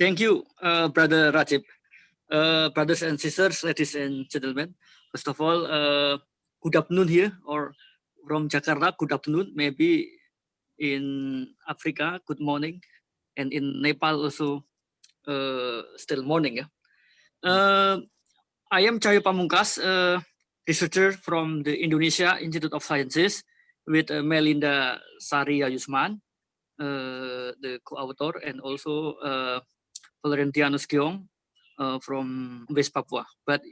Thank you, Brother Rajib. Brothers and sisters, ladies and gentlemen. First of all, good afternoon here, or from Jakarta, good afternoon. Maybe in Africa, good morning, and in Nepal also, still morning. Yeah. I am Cahyo Paymmuhgkas, researcher from the Indonesia Institute of Sciences, with Meilinda Sari Yayusman, the co-author, and also Florentianus Geong from West Papua, but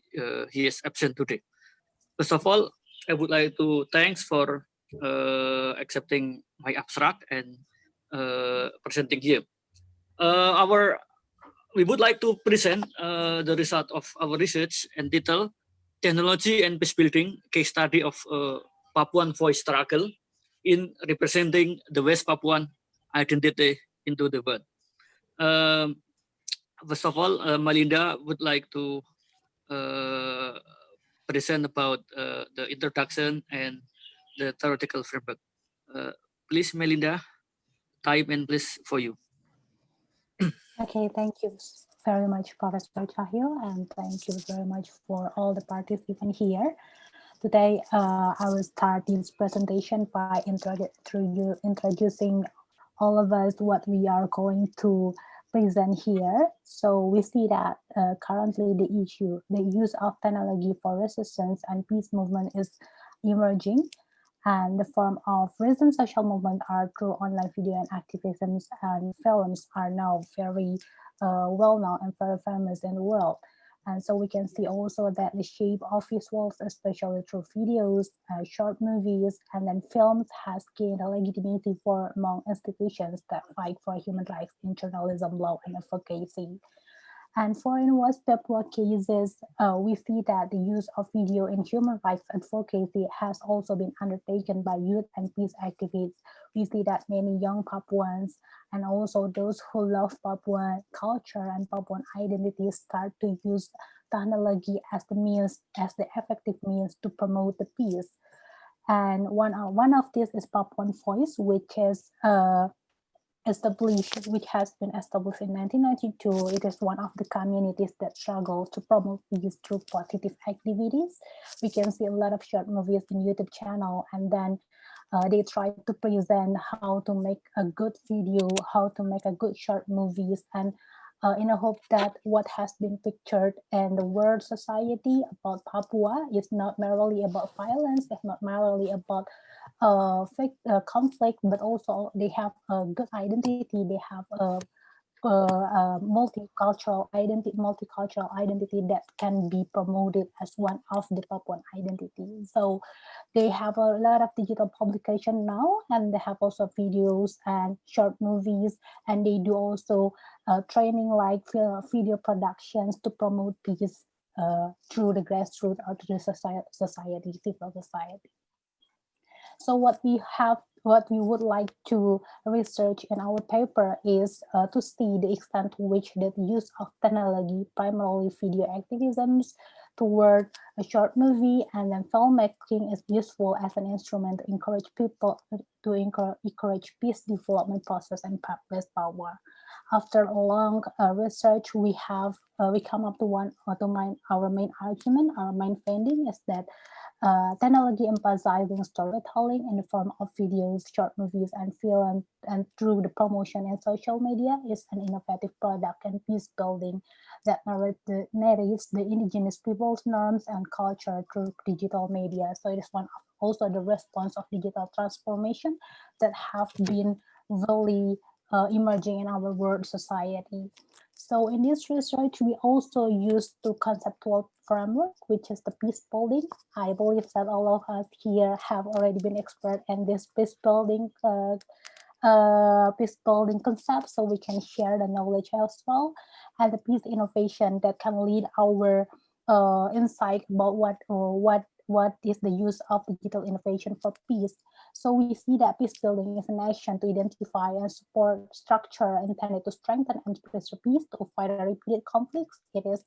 he is absent today. First of all, I would like to thanks for accepting my abstract and presenting here. We would like to present the result of our research entitled Technology and Peace Building Case Study of Papuan Voice Struggle in Representing the West Papuan Identity into the World. First of all, Meilinda would like to present about the introduction and the theoretical framework. Please, Meilinda, time and place for you. Okay, thank you very much, Professor Cahyo, and thank you very much for all the participants here. Today, I will start this presentation by introducing all of us what we are going to present here. So we see that currently the use of technology for resistance and peace movement is emerging. And the form of recent social movement are through online video and activisms, and films are now very well known and very famous in the world. And so we can see also that the shape of visuals, especially through videos, short movies, and then films, has gained a legitimacy for among institutions that fight for human rights in journalism, law, and advocacy. And for in West Papua cases, we see that the use of video in human rights advocacy has also been undertaken by youth and peace activists. We see that many young Papuans and also those who love Papuan culture and Papuan identity start to use technology as the effective means to promote the peace. And one of these is Papuan Voice, which has been established in 1992. It is one of the communities that struggle to promote peace through positive activities. We can see a lot of short movies in YouTube channel, and then they try to present how to make a good video, how to make a good short movies, and in a hope that what has been pictured in the world society about Papua is not merely about violence, it's not merely about conflict, but also they have a good identity, they have a multicultural identity that can be promoted as one of the Papuan identity. So they have a lot of digital publication now, and they have also videos and short movies, and they do also training like video productions to promote peace through the grassroots or to the society, civil society. So what we would like to research in our paper is to see the extent to which the use of technology, primarily video activisms, toward a short movie and then filmmaking is useful as an instrument to encourage people to encourage peace development process in West Papua. After a long research, we come up to our main argument, our main finding is that technology emphasizing storytelling in the form of videos, short movies, and film, and through the promotion in social media is an innovative product and peace building that narrates the indigenous people's norms and culture through digital media. So it is one of also the response of digital transformation that have been really emerging in our world society. So in this research, we also used the conceptual framework, which is the peace building. I believe that all of us here have already been expert in this peace building concept, so we can share the knowledge as well, and the peace innovation that can lead our insight about what is the use of digital innovation for peace. So we see that peace building is an action to identify and support structure intended to strengthen and preserve peace to avoid repeated conflicts. It is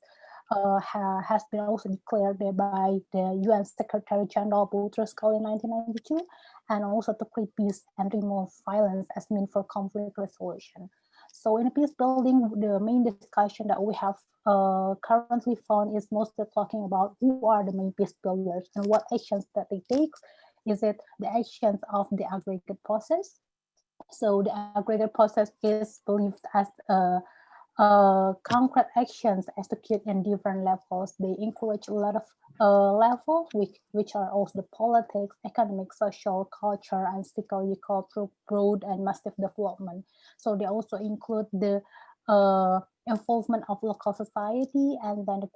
has been also declared by the UN Secretary General Boutros Ghali in 1992, and also to create peace and remove violence as means for conflict resolution. So in peace building, the main discussion that we have currently found is mostly talking about who are the main peace builders and what actions that they take. Is it the actions of the aggregate process? So the aggregate process is believed as concrete actions executed in different levels. They encourage a lot of levels, which are also the politics, economic, social, culture, and psychological broad and massive development. So they also include the involvement of local society and then the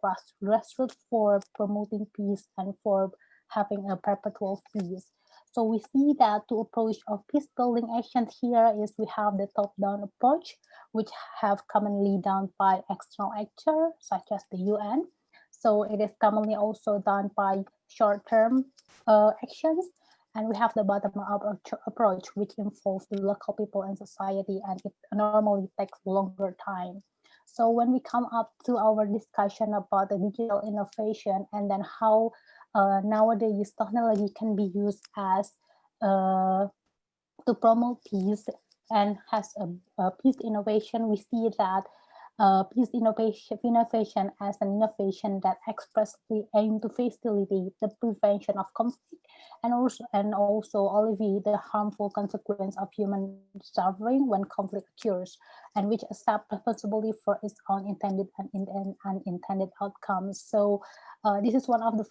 grassroots for promoting peace and for having a perpetual peace. So we see that two approach of peace building actions here is we have the top-down approach, which have commonly done by external actors such as the UN. So it is commonly also done by short-term actions. And we have the bottom-up approach, which involves the local people and society, and it normally takes longer time. So when we come up to our discussion about the digital innovation and then how nowadays technology can be used as to promote peace and has a peace innovation, we see that peace innovation as an innovation that expressly aim to facilitate the prevention of conflict and also alleviate the harmful consequence of human suffering when conflict occurs, and which accept responsibility for its own intended and unintended outcomes. So this is one of the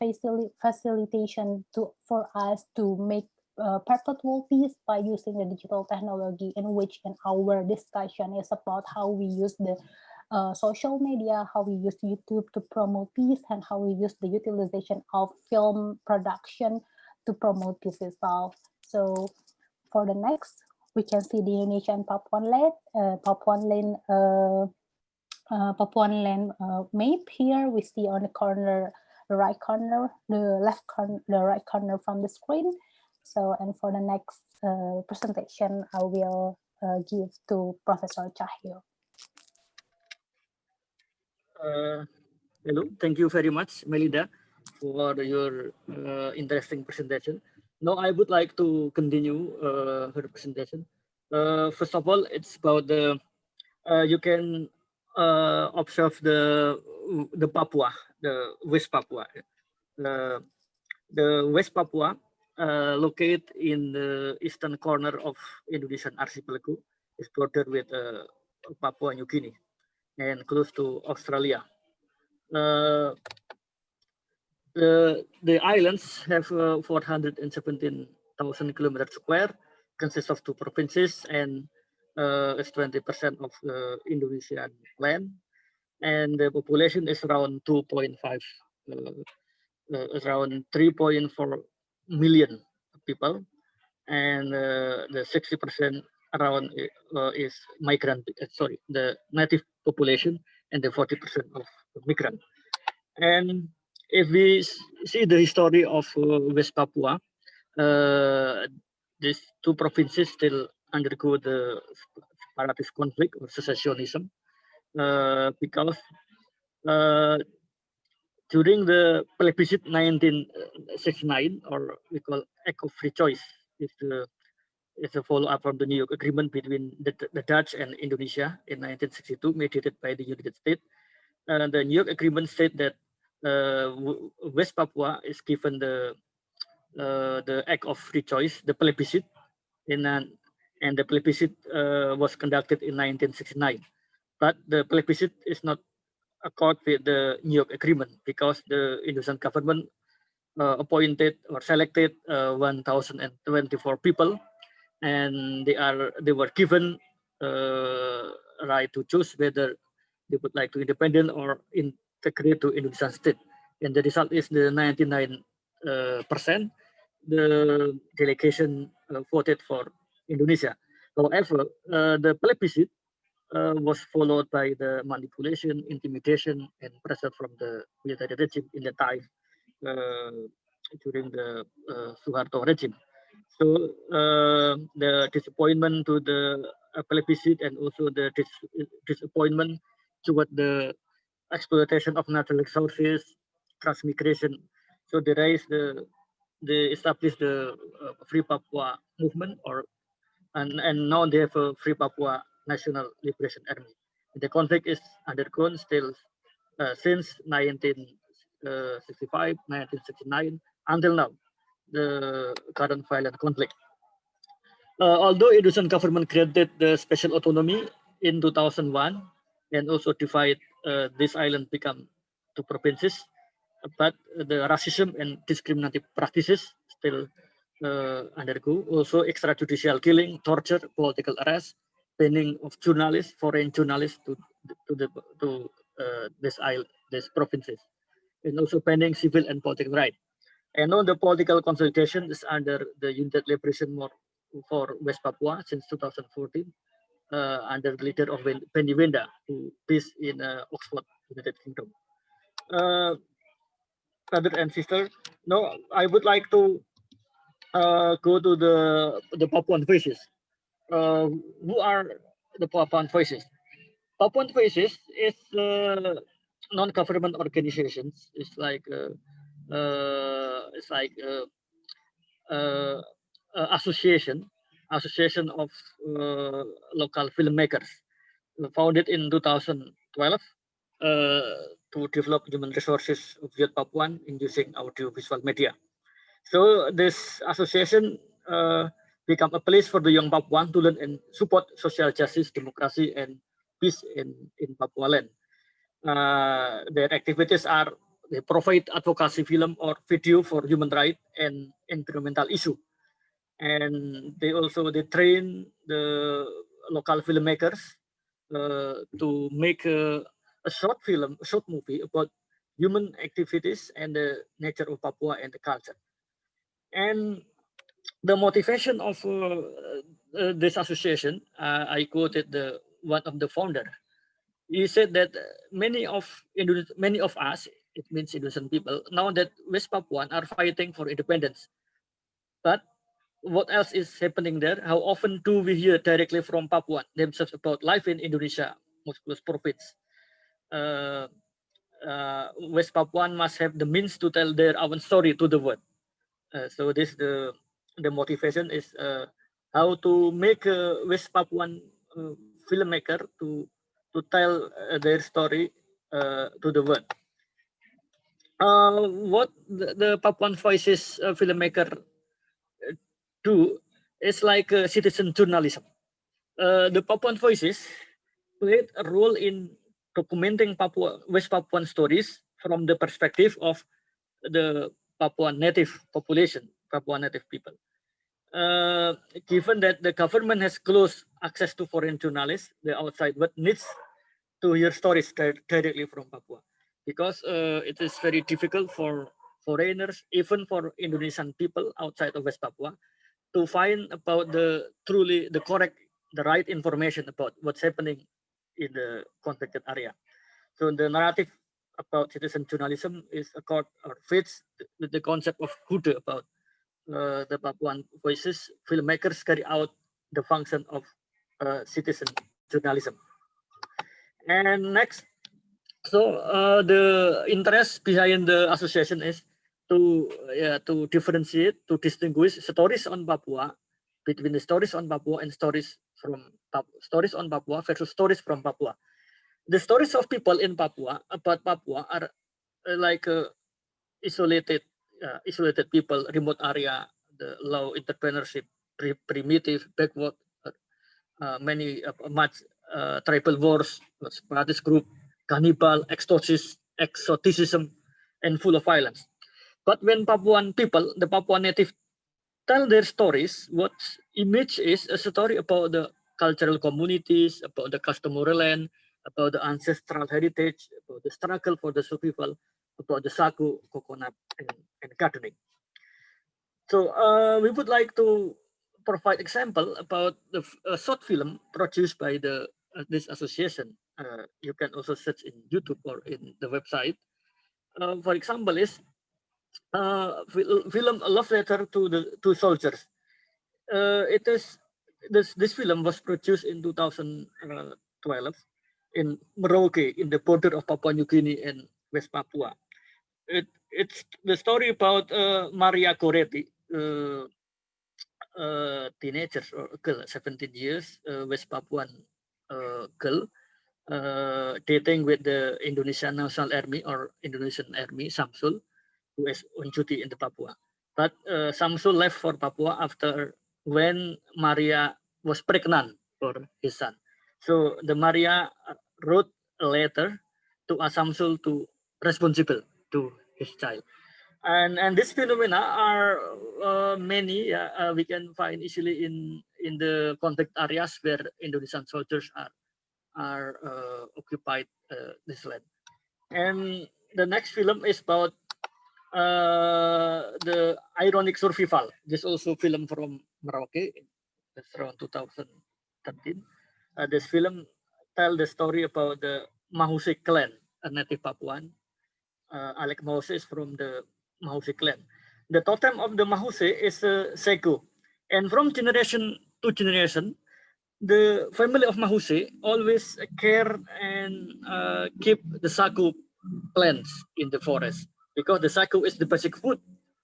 facilitation for us to make perpetual peace by using the digital technology, in which in our discussion is about how we use the social media, how we use YouTube to promote peace, and how we use the utilization of film production to promote peace itself. So for the next, we can see the Indonesian Papuan land map. Here we see on the corner, the right corner, the left corner, the right corner from the screen. So, and for the next presentation, I will give to Professor Cahyo. Hello, thank you very much, Meilinda, for your interesting presentation. Now I would like to continue her presentation. First of all, it's about the you can observe the Papua, the West Papua. The West Papua, located in the eastern corner of Indonesian archipelago, is bordered with Papua New Guinea and close to Australia. The islands have 417,000 kilometers square, consists of 2 provinces, and is 20% of Indonesian land. And the population is around 2.5, around 3.4 million people, and the 60% around is migrant. Sorry, the native population, and the 40% of migrant. And if we see the history of West Papua, these 2 provinces still undergo the separatist conflict or secessionism, because during the plebiscite 1969, or we call Act of Free Choice, is a follow-up from the New York Agreement between the Dutch and Indonesia in 1962, mediated by the United States. The New York Agreement states that West Papua is given the Act of Free Choice, the plebiscite, and the plebiscite was conducted in 1969. But the plebiscite is not accord with the New York Agreement, because the Indonesian government appointed or selected 1,024 people, and they were given right to choose whether they would like to independent or integrate to Indonesian state. And the result is the 99% the delegation voted for Indonesia. However, the plebiscite was followed by the manipulation, intimidation, and pressure from the military regime in the time during the Suharto regime. So the disappointment to the plebiscite, and also the disappointment toward the exploitation of natural resources, transmigration. So they established the Free Papua movement, and now they have a Free Papua National Liberation Army. The conflict is undergone still since 1965, 1969 until now, the current violent conflict. Although Indonesian government created the special autonomy in 2001 and also divided this island become two provinces, but the racism and discriminative practices still undergo. Also extrajudicial killing, torture, political arrest, banning of journalists, foreign journalists to these provinces, and also banning civil and political rights. And now the political consolidation is under the United Liberation War for West Papua since 2014, under the leader of Meilinda, who is in Oxford, United Kingdom. Brother and sister, now I would like to go to the Papuan voices. Who are the Papuan voices? Papuan voices is non-government organizations. It's like uh, association of local filmmakers founded in 2012 to develop human resources of youth Papuan in using audiovisual media. So this association become a place for the young Papuan to learn and support social justice, democracy, and peace in Papua land. Their activities are they provide advocacy film or video for human rights and environmental issue, and they train the local filmmakers to make a short film, a short movie about human activities and the nature of Papua and the culture. And the motivation of this association, I quoted the one of the founder. He said that many of us, it means Indonesian people, now that West Papuan are fighting for independence. But what else is happening there? How often do we hear directly from Papuan themselves about life in Indonesia, most prophets? West Papuan must have the means to tell their own story to the world. So this the motivation is how to make a West Papuan filmmaker to tell their story to the world. What the Papuan Voices filmmaker do is like citizen journalism. The Papuan Voices played a role in documenting West Papuan stories from the perspective of the Papuan native population, Papuan native people. Given that the government has closed access to foreign journalists, the outside world needs to hear stories directly from Papua, because it is very difficult for foreigners, even for Indonesian people outside of West Papua, to find about the correct, the right information about what's happening in the conflicted area. So the narrative about citizen journalism is fits with the concept of Hude about the Papuan Voices filmmakers carry out the function of citizen journalism. And next, so the interest behind the association is to differentiate, to distinguish stories on Papua between the stories on Papua and stories on Papua versus stories from Papua. The stories of people in Papua about Papua are like isolated people, remote area, the low entrepreneurship, primitive, backward, many much tribal wars, separatist group, cannibal, exoticism, and full of violence. But when Papuan people, the Papuan native, tell their stories, what image is a story about the cultural communities, about the customary land, about the ancestral heritage, about the struggle for the survival, about the sagu, coconut, and gardening. So we would like to provide example about the short film produced by this association. You can also search in YouTube or in the website. For example, is film A Love Letter to the Two Soldiers. It is this film was produced in 2012 in Merauke, in the border of Papua New Guinea and West Papua. It's the story about Maria Goretti, teenagers or girl, 17 years, West Papuan girl dating with the Indonesian National Army or Indonesian Army, Samsul, who is on duty in the Papua. But Samsul left for Papua after when Maria was pregnant for his son. So the Maria wrote a letter to Samsul to responsible to his child. And these phenomena are many. We can find easily in the conflict areas where Indonesian soldiers are occupied this land. And the next film is about the ironic survival. This also film from Merauke. That's around 2013. This film tell the story about the Mahuse clan, a native Papuan. Alec Mahuse is from the Mahuse clan. The totem of the Mahuse is a Seko. And from generation to generation, the family of Mahuse always care and keep the sagu plants in the forest because the sagu is the basic food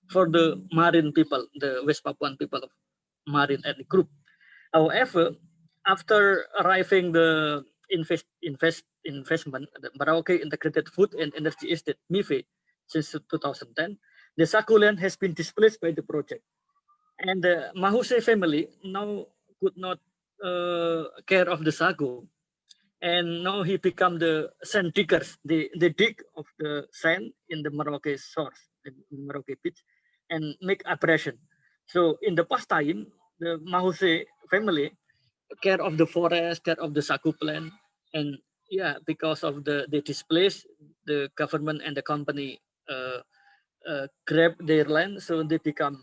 for the Marin people, the West Papuan people of Marin ethnic group. However, after arriving the investment, the Merauke Integrated Food and Energy Estate (MIFE) since 2010, the sagu land has been displaced by the project, and the Mahuse family now could not care of the sagu, and now he become the sand diggers. They dig of the sand in the Merauke source, in Merauke beach, and make abrasion. So in the past time, the Mahuse family care of the forest, care of the sagu plant, and yeah, because of they displaced, the government and the company grab their land, so they become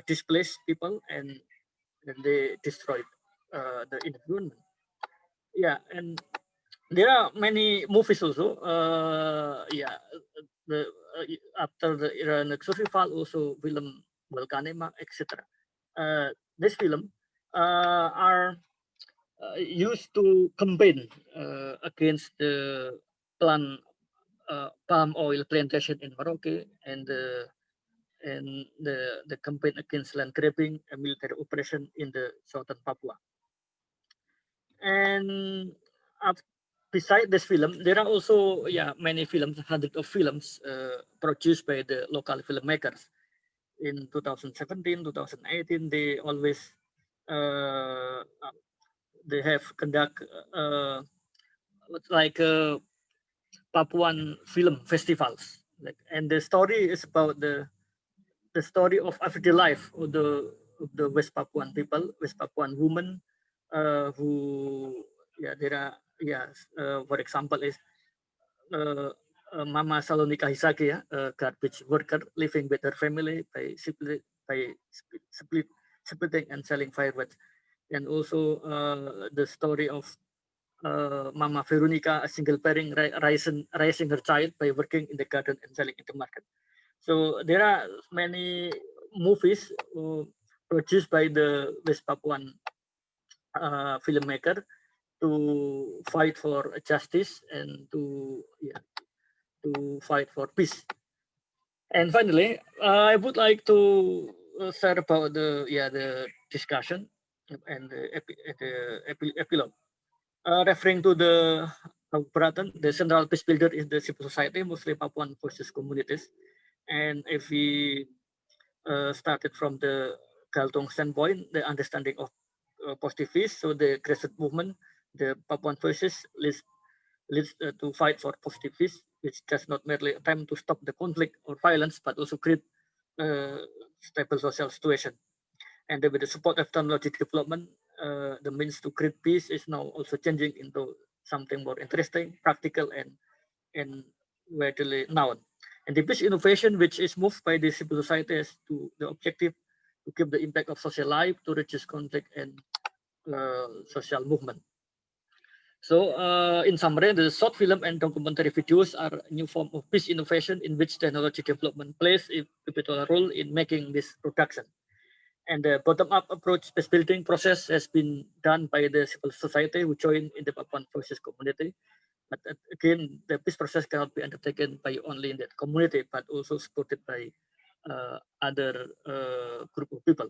displaced people, and they destroyed the environment. Yeah, and there are many movies also. The after the Iranian survival, also film Volcanema, etc. This film are used to campaign against the plant palm oil plantation in Morocco, and the campaign against land grabbing and military operation in the southern Papua. And beside this film, there are also many films, hundreds of films produced by the local filmmakers. In 2017, 2018, they always they have conduct like Papuan film festivals. Like, and the story is about the story of everyday life of the West Papuan people, West Papuan women, who there are for example is Mama Salonika Hisake, a garbage worker living with her family by splitting and selling firewood, and also the story of Mama Veronica, a single parent raising her child by working in the garden and selling in the market. So there are many movies produced by the West Papuan filmmaker to fight for justice and to fight for peace. And finally, I would like to share about the discussion and the epilogue. Referring to the Braton, the central peace builder is the civil society, mostly Papuan versus communities. And if we started from the Galtong standpoint, the understanding of positivist, so the grassroots movement, the Papuan voices leads to fight for positivist, which does not merely attempt to stop the conflict or violence, but also create stable social situation. And with the support of technology development, the means to create peace is now also changing into something more interesting, practical, and readily known. And the peace innovation, which is moved by the civil society, is to the objective to keep the impact of social life, to reduce conflict and social movement. So, in summary, the short film and documentary videos are a new form of peace innovation in which technology development plays a pivotal role in making this production. And the bottom-up approach peace building process has been done by the civil society who joined in the Papuan Voices community. But again, the peace process cannot be undertaken by only in that community, but also supported by other group of people.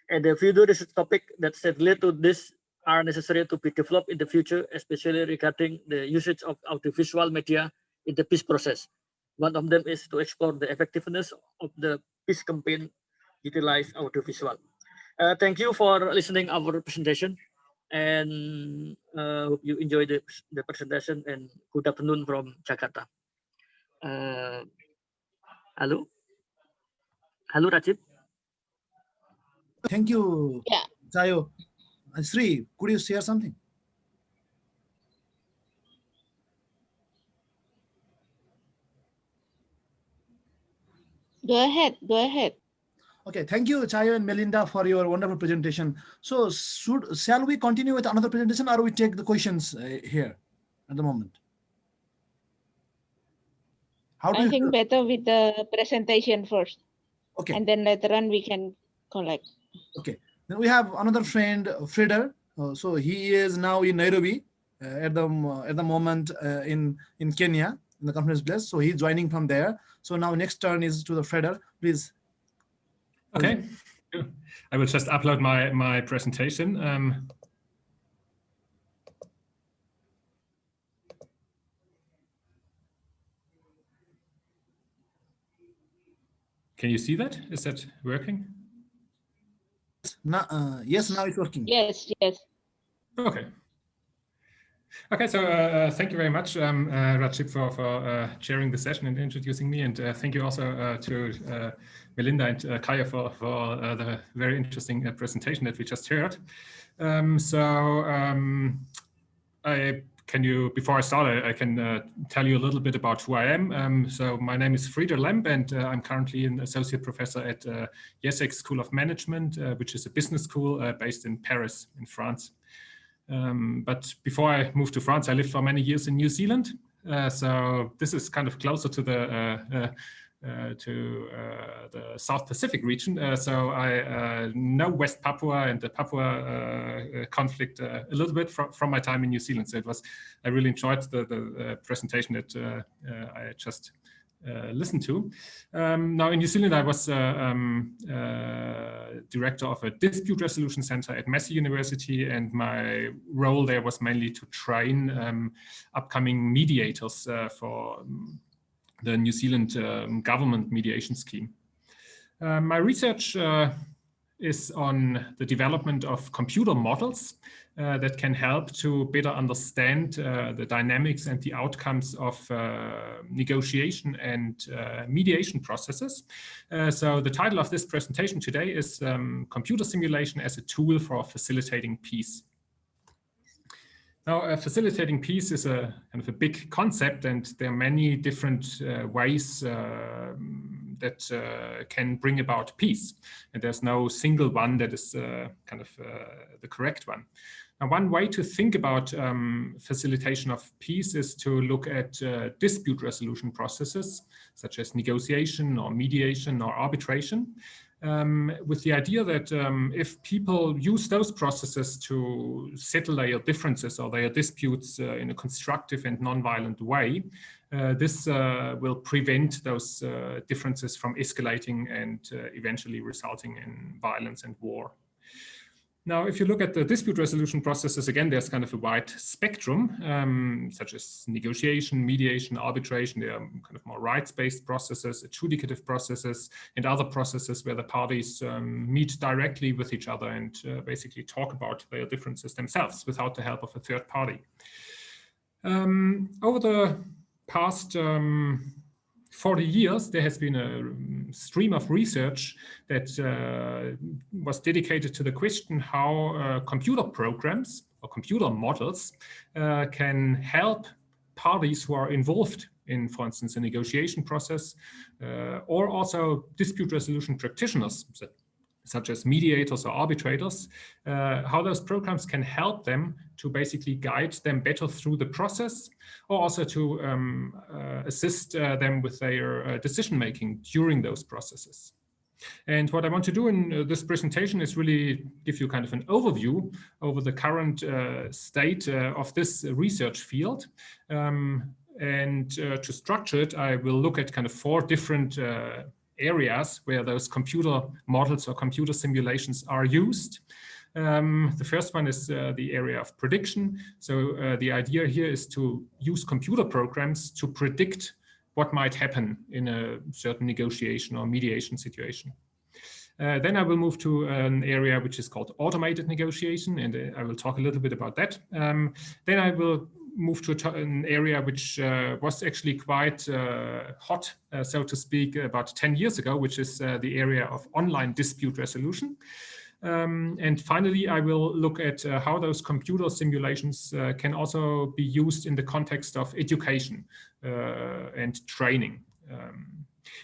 And the video is a topic that's related to this are necessary to be developed in the future, especially regarding the usage of audiovisual media in the peace process. One of them is to explore the effectiveness of the peace campaign utilize audiovisual. Thank you for listening our presentation, and hope you enjoy the presentation, and good afternoon from Jakarta. Hello, Rajib. Thank you, Yeah. Cahyo. Sri, could you share something? Go ahead. Go ahead. Okay, thank you, Cahyo and Meilinda, for your wonderful presentation. So, shall we continue with another presentation, or we take the questions here at the moment? How do I you think better with the presentation first. Okay. And then later on we can collect. Okay. Then we have another friend, Freder. So he is now in Nairobi at the moment in Kenya, in the conference place. So he's joining from there. So now next turn is to the Freder. Please. Okay. I will just upload my presentation. Can you see that? Is that working? Yes, now it's working. Yes. Okay. Okay, so thank you very much, Rajib, for chairing the session and introducing me, and thank you also to Meilinda and Cahyo for the very interesting presentation that we just heard. Before I start, I can tell you a little bit about who I am. So my name is Freder Lemp, and I'm currently an associate professor at IESEG School of Management, which is a business school based in Paris, in France. But before I moved to France, I lived for many years in New Zealand. So this is kind of closer to the South Pacific region. So I know West Papua and the Papua conflict a little bit from my time in New Zealand. So I really enjoyed the presentation that I just listened to. Now in New Zealand, I was director of a dispute resolution center at Massey University, and my role there was mainly to train upcoming mediators for the New Zealand government mediation scheme. My research is on the development of computer models that can help to better understand the dynamics and the outcomes of negotiation and mediation processes. So the title of this presentation today is Computer Simulation as a Tool for Facilitating Peace. Now, facilitating peace is a kind of a big concept, and there are many different ways that can bring about peace. And there's no single one that is kind of the correct one. Now, one way to think about facilitation of peace is to look at dispute resolution processes, such as negotiation or mediation or arbitration, with the idea that if people use those processes to settle their differences or their disputes in a constructive and non-violent way, this will prevent those differences from escalating and eventually resulting in violence and war. Now, if you look at the dispute resolution processes, again, there's kind of a wide spectrum, such as negotiation, mediation, arbitration. There are kind of more rights-based processes, adjudicative processes, and other processes where the parties meet directly with each other and basically talk about their differences themselves without the help of a third party. Over the past 40 years, there has been a stream of research that was dedicated to the question how computer programs or computer models can help parties who are involved in, for instance, a negotiation process, or also dispute resolution practitioners, such as mediators or arbitrators, how those programs can help them to basically guide them better through the process, or also to assist them with their decision-making during those processes. And what I want to do in this presentation is really give you kind of an overview over the current state of this research field. And to structure it, I will look at kind of 4 different areas where those computer models or computer simulations are used. The first one is the area of prediction. So the idea here is to use computer programs to predict what might happen in a certain negotiation or mediation situation. Then I will move to an area which is called automated negotiation, and I will talk a little bit about that. Then I will move to an area which was actually quite hot, so to speak, about 10 years ago, which is the area of online dispute resolution. And finally, I will look at how those computer simulations can also be used in the context of education and training.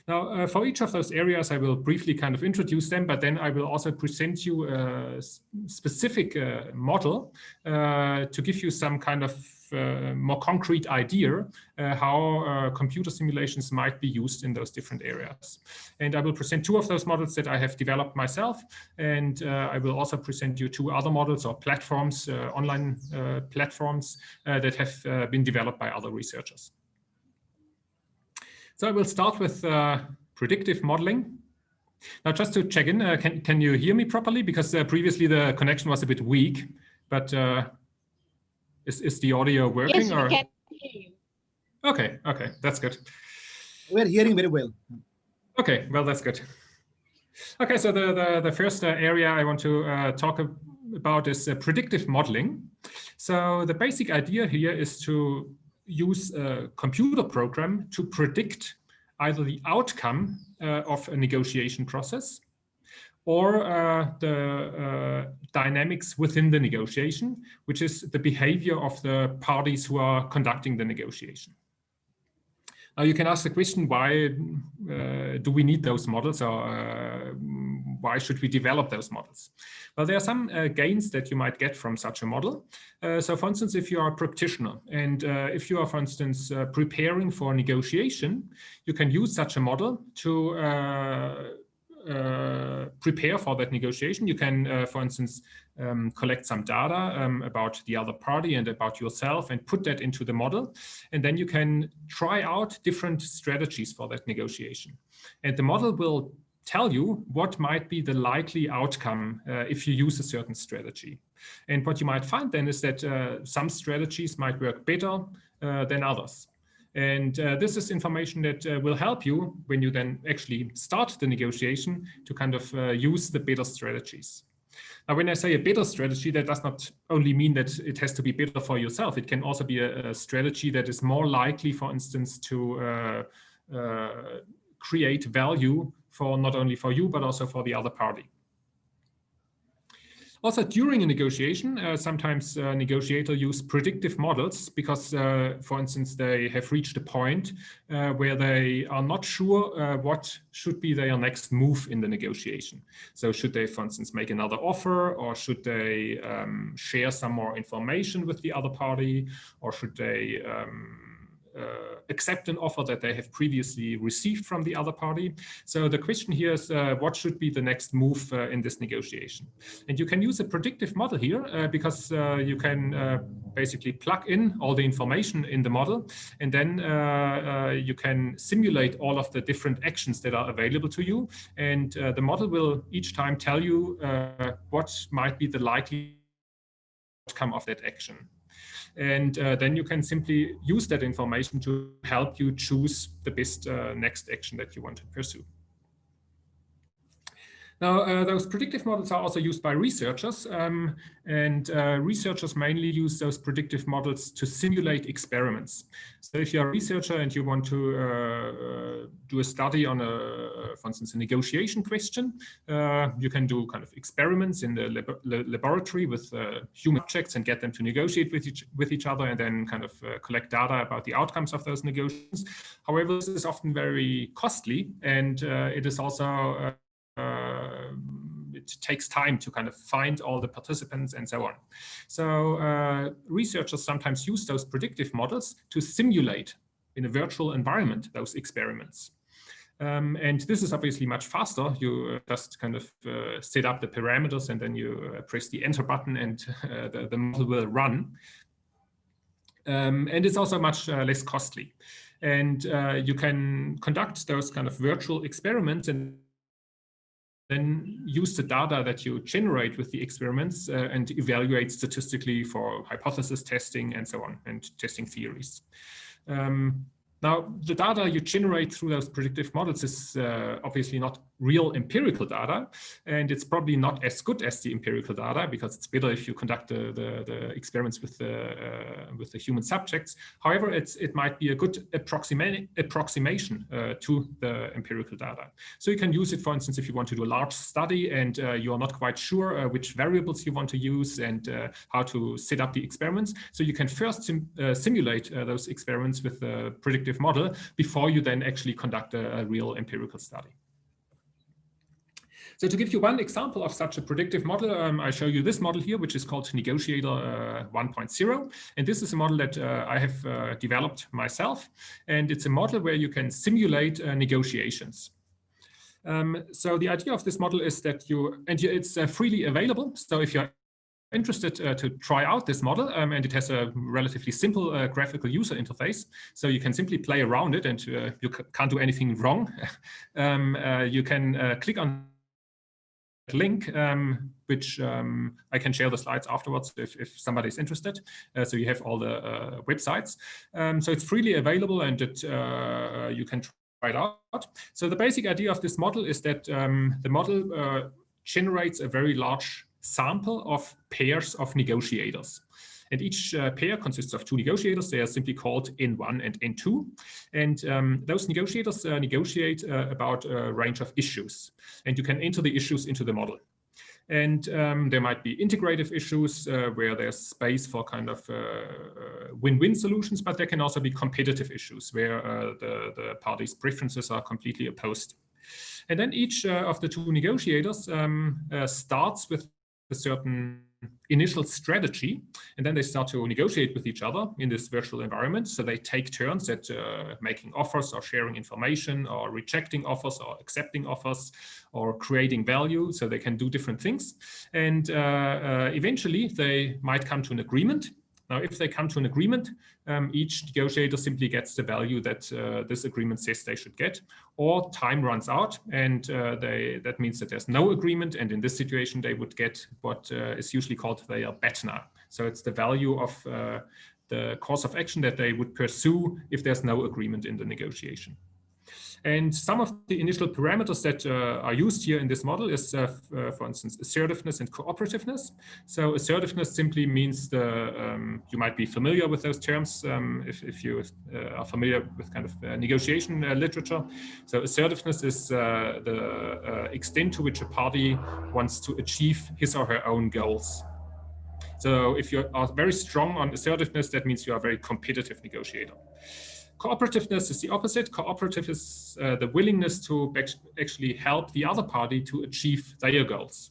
Now, for each of those areas, I will briefly kind of introduce them, but then I will also present you a specific model to give you some kind of more concrete idea how computer simulations might be used in those different areas. And I will present two of those models that I have developed myself, and I will also present you two other models or platforms, online platforms that have been developed by other researchers. So I will start with predictive modeling. Now, just to check in, can you hear me properly? Because previously the connection was a bit weak, but is the audio working? Yes, or? we can hear you. Okay, okay, that's good. We're hearing very well. Okay, well, that's good. Okay, so the first area I want to talk about is predictive modeling. So the basic idea here is to use a computer program to predict either the outcome of a negotiation process or the dynamics within the negotiation, which is the behavior of the parties who are conducting the negotiation. Now you can ask the question, why do we need those models, or why should we develop those models? Well, there are some gains that you might get from such a model. So for instance, if you are a practitioner and if you are, for instance, preparing for a negotiation, you can use such a model to prepare for that negotiation. You can, for instance, collect some data about the other party and about yourself and put that into the model. And then you can try out different strategies for that negotiation. And the model will tell you what might be the likely outcome if you use a certain strategy. And what you might find then is that some strategies might work better than others. And this is information that will help you when you then actually start the negotiation to kind of use the better strategies. Now, when I say a better strategy, that does not only mean that it has to be better for yourself. It can also be a strategy that is more likely, for instance, to create value for not only for you, but also for the other party. Also, during a negotiation, sometimes negotiators use predictive models because, for instance, they have reached a point where they are not sure what should be their next move in the negotiation. So should they, for instance, make another offer, or should they share some more information with the other party, or should they accept an offer that they have previously received from the other party. So the question here is, what should be the next move in this negotiation? And you can use a predictive model here because you can basically plug in all the information in the model, and then you can simulate all of the different actions that are available to you. And the model will each time tell you what might be the likely outcome of that action. And then you can simply use that information to help you choose the best next action that you want to pursue. Now, those predictive models are also used by researchers, and researchers mainly use those predictive models to simulate experiments. So if you're a researcher and you want to do a study on, for instance, a negotiation question, you can do kind of experiments in the laboratory with human subjects and get them to negotiate with each other, and then kind of collect data about the outcomes of those negotiations. However, this is often very costly, and it is also it takes time to kind of find all the participants and so on. So researchers sometimes use those predictive models to simulate in a virtual environment those experiments. And this is obviously much faster. You just kind of set up the parameters, and then you press the enter button, and the model will run. And it's also much less costly. And you can conduct those kind of virtual experiments and then use the data that you generate with the experiments and evaluate statistically for hypothesis testing and so on, and testing theories. Now, the data you generate through those predictive models is obviously not real empirical data, and it's probably not as good as the empirical data, because it's better if you conduct the experiments with the human subjects. However, it might be a good approximation to the empirical data. So you can use it, for instance, if you want to do a large study and you are not quite sure which variables you want to use and how to set up the experiments. So you can first simulate those experiments with the predictive model before you then actually conduct a real empirical study. So to give you one example of such a predictive model, I show you this model here, which is called Negotiator 1.0. And this is a model that I have developed myself. And it's a model where you can simulate negotiations. So the idea of this model is that it's freely available. So if you're interested to try out this model, and it has a relatively simple graphical user interface, so you can simply play around it, and you can't do anything wrong. You can click on that link, which I can share the slides afterwards if somebody's interested. So you have all the websites. So it's freely available, and you can try it out. So the basic idea of this model is that the model generates a very large sample of pairs of negotiators. And each pair consists of two negotiators. They are simply called N1 and N2. And those negotiators negotiate about a range of issues. And you can enter the issues into the model. And there might be integrative issues where there's space for kind of win-win solutions, but there can also be competitive issues where the parties' preferences are completely opposed. And then each of the two negotiators starts with a certain initial strategy, and then they start to negotiate with each other in this virtual environment. So they take turns at making offers or sharing information or rejecting offers or accepting offers or creating value. So they can do different things. And eventually they might come to an agreement. Now, if they come to an agreement, each negotiator simply gets the value that this agreement says they should get, or time runs out, and that means that there's no agreement. And in this situation, they would get what is usually called their BETNA. So it's the value of the course of action that they would pursue if there's no agreement in the negotiation. And some of the initial parameters that are used here in this model is, for instance, assertiveness and cooperativeness. So assertiveness simply means you might be familiar with those terms if you are familiar with kind of negotiation literature. So assertiveness is the extent to which a party wants to achieve his or her own goals. So if you are very strong on assertiveness, that means you are a very competitive negotiator. Cooperativeness is the opposite. Cooperative is the willingness to actually help the other party to achieve their goals.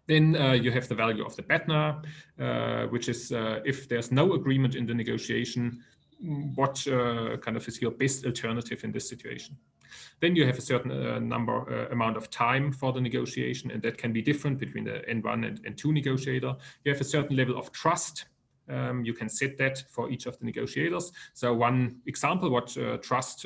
Then you have the value of the BETNA, which is if there's no agreement in the negotiation, what kind of is your best alternative in this situation. Then you have a certain amount of time for the negotiation, and that can be different between the N1 and N2 negotiator. You have a certain level of trust. You can set that for each of the negotiators. So one example, what trust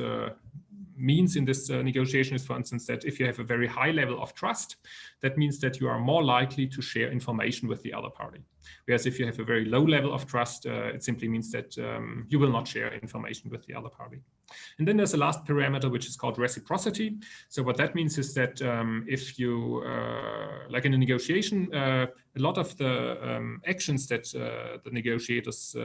means in this negotiation is, for instance, that if you have a very high level of trust, that means that you are more likely to share information with the other party. Whereas if you have a very low level of trust, it simply means that you will not share information with the other party. And then there's a last parameter, which is called reciprocity. So what that means is that if you, like in a negotiation, a lot of the actions that the negotiators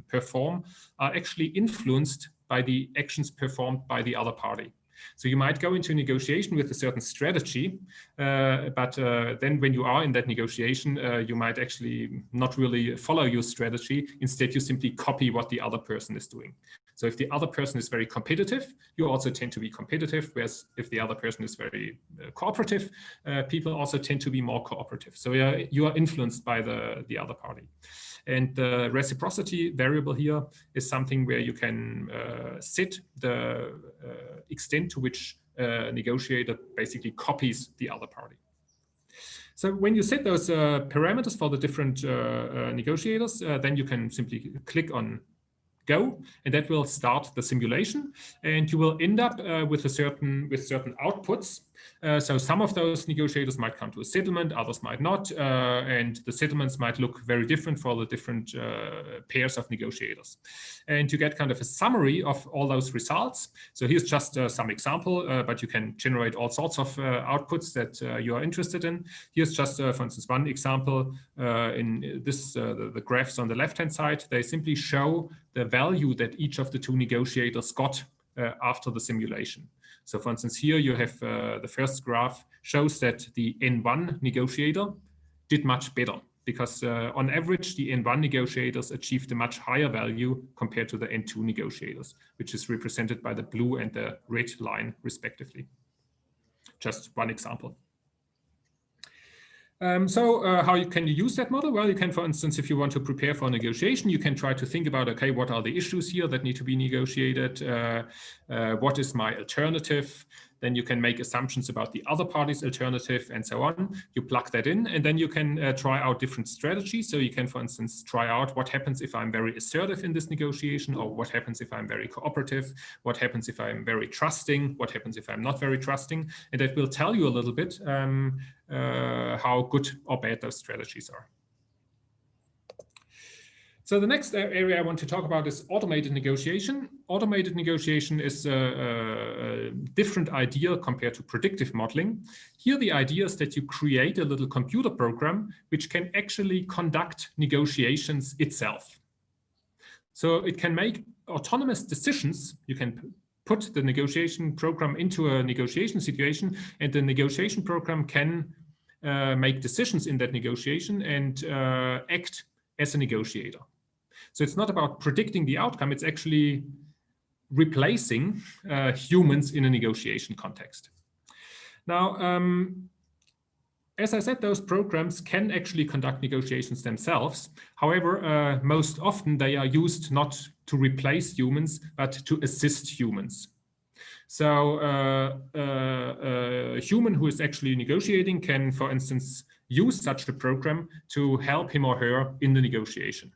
perform are actually influenced by the actions performed by the other party. So you might go into a negotiation with a certain strategy, but then when you are in that negotiation, you might actually not really follow your strategy. Instead, you simply copy what the other person is doing. So if the other person is very competitive, you also tend to be competitive, whereas if the other person is very cooperative, people also tend to be more cooperative. So you are influenced by the other party. And the reciprocity variable here is something where you can set the extent to which a negotiator basically copies the other party. So when you set those parameters for the different negotiators, then you can simply click on Go, and that will start the simulation. And you will end up with certain outputs. So some of those negotiators might come to a settlement, others might not, and the settlements might look very different for the different pairs of negotiators. And you get kind of a summary of all those results. So here's just some example, but you can generate all sorts of outputs that you are interested in. Here's just, for instance, one example in this, the graphs on the left-hand side. They simply show the value that each of the two negotiators got after the simulation. So for instance, here you have the first graph shows that the N1 negotiator did much better because on average, the N1 negotiators achieved a much higher value compared to the N2 negotiators, which is represented by the blue and the red line respectively. Just one example. How can you use that model? Well, you can, for instance, if you want to prepare for a negotiation, you can try to think about, okay, what are the issues here that need to be negotiated? What is my alternative? Then you can make assumptions about the other party's alternative and so on. You plug that in, and then you can try out different strategies. So you can, for instance, try out what happens if I'm very assertive in this negotiation, or what happens if I'm very cooperative, what happens if I'm very trusting, what happens if I'm not very trusting. And that will tell you a little bit how good or bad those strategies are. So the next area I want to talk about is automated negotiation. Automated negotiation is a different idea compared to predictive modeling. Here the idea is that you create a little computer program which can actually conduct negotiations itself. So it can make autonomous decisions. You can put the negotiation program into a negotiation situation, and the negotiation program can make decisions in that negotiation and act as a negotiator. So it's not about predicting the outcome, it's actually replacing humans in a negotiation context. Now, as I said, those programs can actually conduct negotiations themselves. However, most often they are used not to replace humans, but to assist humans. So a human who is actually negotiating can, for instance, use such a program to help him or her in the negotiation.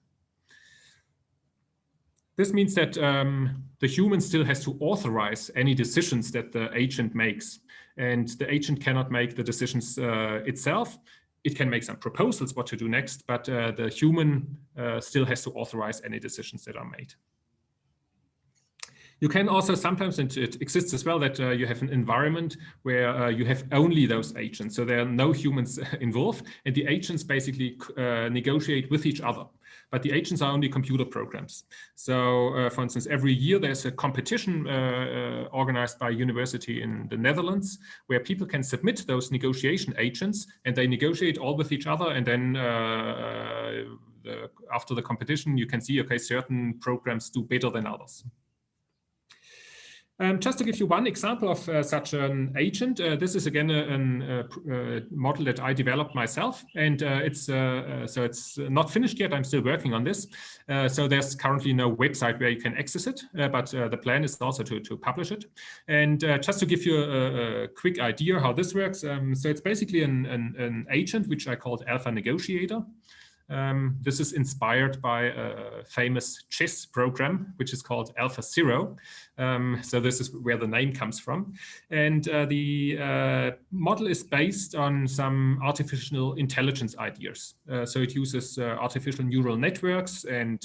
This means that the human still has to authorize any decisions that the agent makes. And the agent cannot make the decisions itself. It can make some proposals what to do next, but the human still has to authorize any decisions that are made. You can also sometimes, and it exists as well, that you have an environment where you have only those agents. So there are no humans involved, and the agents basically negotiate with each other. But the agents are only computer programs. So for instance, every year there's a competition organized by a university in the Netherlands where people can submit those negotiation agents and they negotiate all with each other. And then after the competition, you can see, okay, certain programs do better than others. Just to give you one example of such an agent, this is again a model that I developed myself, and so it's not finished yet. I'm still working on this. So there's currently no website where you can access it, but the plan is also to publish it. And just to give you a quick idea how this works, so it's basically an agent which I called Alpha Negotiator. This is inspired by a famous chess program, which is called AlphaZero. So this is where the name comes from. And the model is based on some artificial intelligence ideas. So it uses artificial neural networks and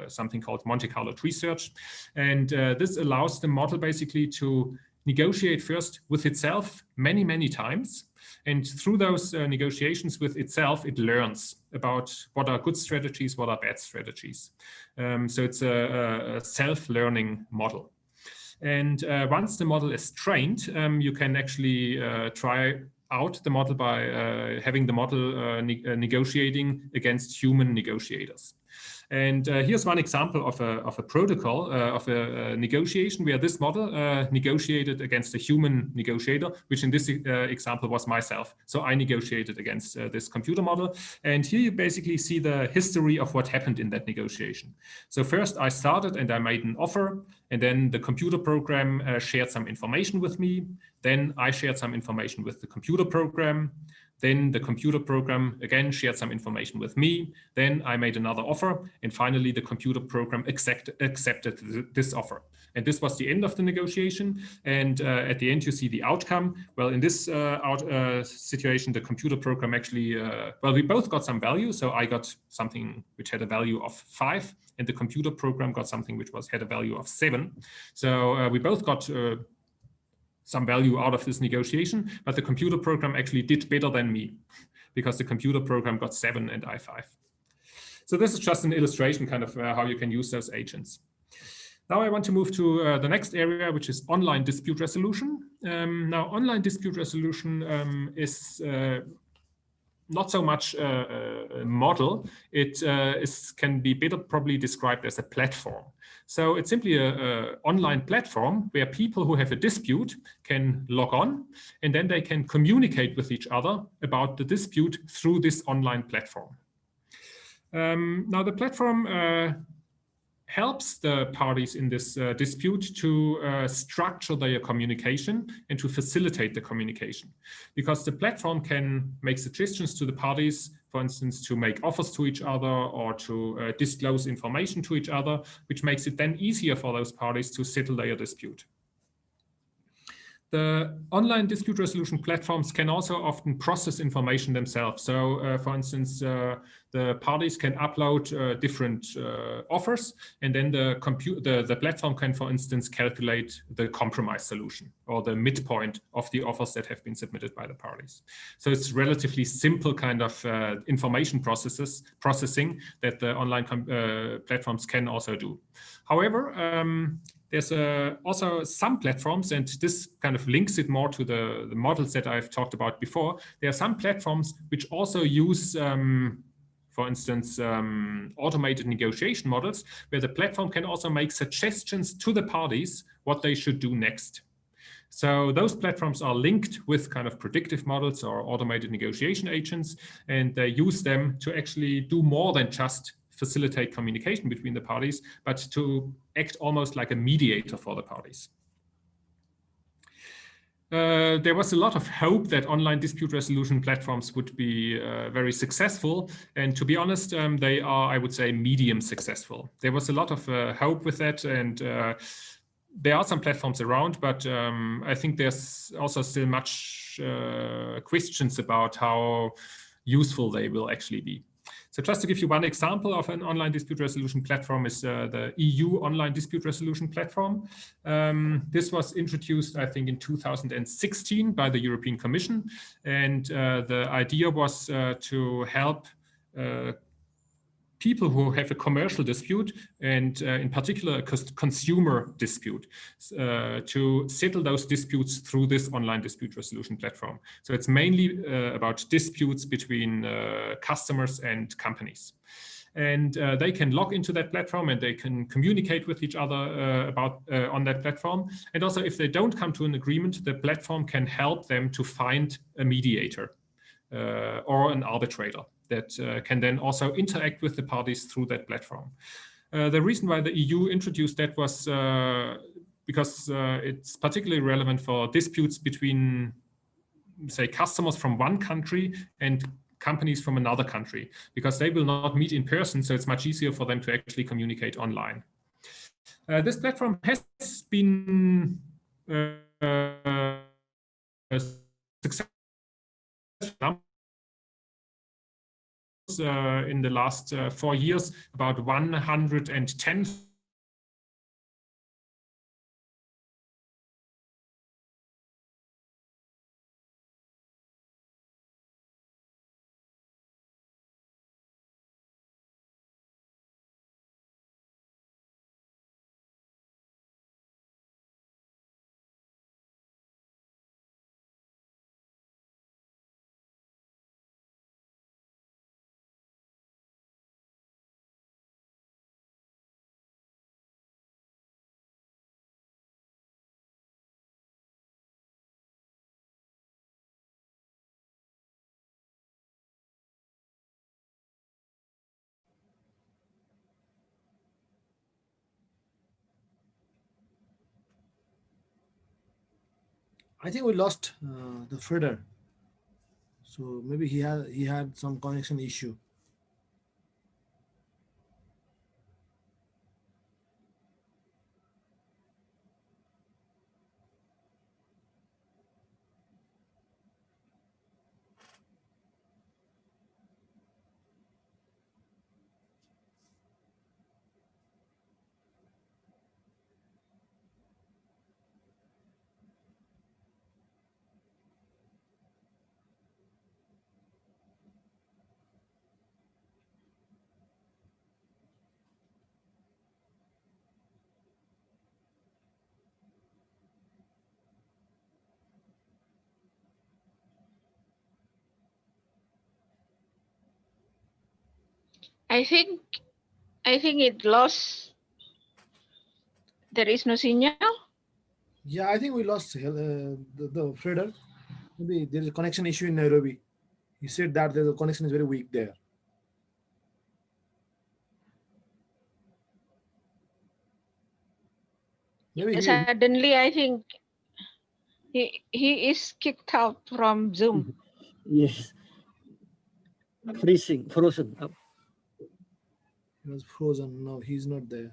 something called Monte Carlo tree search. And this allows the model basically to negotiate first with itself many, many times. And through those negotiations with itself, it learns about what are good strategies, what are bad strategies. So it's a self-learning model. And once the model is trained, you can actually try out the model by having the model negotiating against human negotiators. And here's one example of a protocol of a negotiation where this model negotiated against a human negotiator, which in this example was myself. So I negotiated against this computer model. And here you basically see the history of what happened in that negotiation. So first I started and I made an offer, and then the computer program shared some information with me. Then I shared some information with the computer program. Then the computer program again shared some information with me. Then I made another offer. And finally, the computer program accepted this offer. And this was the end of the negotiation. And at the end, you see the outcome. Well, in this situation, the computer program actually, well, we both got some value. So I got something which had a value of 5, and the computer program got something which had a value of 7. So we both got some value out of this negotiation, but the computer program actually did better than me because the computer program got 7 and I 5. So this is just an illustration kind of how you can use those agents. Now I want to move to the next area, which is online dispute resolution. Now online dispute resolution is not so much a model. It can be better probably described as a platform. So it's simply an online platform where people who have a dispute can log on, and then they can communicate with each other about the dispute through this online platform. Now the platform helps the parties in this dispute to structure their communication and to facilitate the communication, because the platform can make suggestions to the parties, for instance, to make offers to each other or to disclose information to each other, which makes it then easier for those parties to settle their dispute. The online dispute resolution platforms can also often process information themselves. So, for instance, the parties can upload different offers, and then the platform can, for instance, calculate the compromise solution or the midpoint of the offers that have been submitted by the parties. So it's relatively simple kind of information processing that the online platforms can also do. However, there's also some platforms, and this kind of links it more to the models that I've talked about before. There are some platforms which also use, for instance, automated negotiation models, where the platform can also make suggestions to the parties what they should do next. So those platforms are linked with kind of predictive models or automated negotiation agents, and they use them to actually do more than just facilitate communication between the parties, but to act almost like a mediator for the parties. There was a lot of hope that online dispute resolution platforms would be very successful. And to be honest, they are, I would say, medium successful. There was a lot of hope with that. And there are some platforms around, but I think there's also still much questions about how useful they will actually be. So just to give you one example of an online dispute resolution platform is the EU Online Dispute Resolution Platform. This was introduced, I think, in 2016 by the European Commission. And the idea was to help people who have a commercial dispute, and in particular a consumer dispute, to settle those disputes through this online dispute resolution platform. So it's mainly about disputes between customers and companies. And they can log into that platform and they can communicate with each other on that platform. And also, if they don't come to an agreement, the platform can help them to find a mediator or an arbitrator that can then also interact with the parties through that platform. The reason why the EU introduced that was because it's particularly relevant for disputes between, say, customers from one country and companies from another country, because they will not meet in person, so it's much easier for them to actually communicate online. This platform has been successful in the last 4 years, about 110. I think we lost the further. So maybe he had some connection issue. I think it lost. There is no signal. Yeah, I think we lost the Freder. Maybe there is a connection issue in Nairobi. He said that the connection is very weak there. Maybe Suddenly, I think he is kicked out from Zoom. Yes. Freezing, frozen. he was frozen. No, he's not there.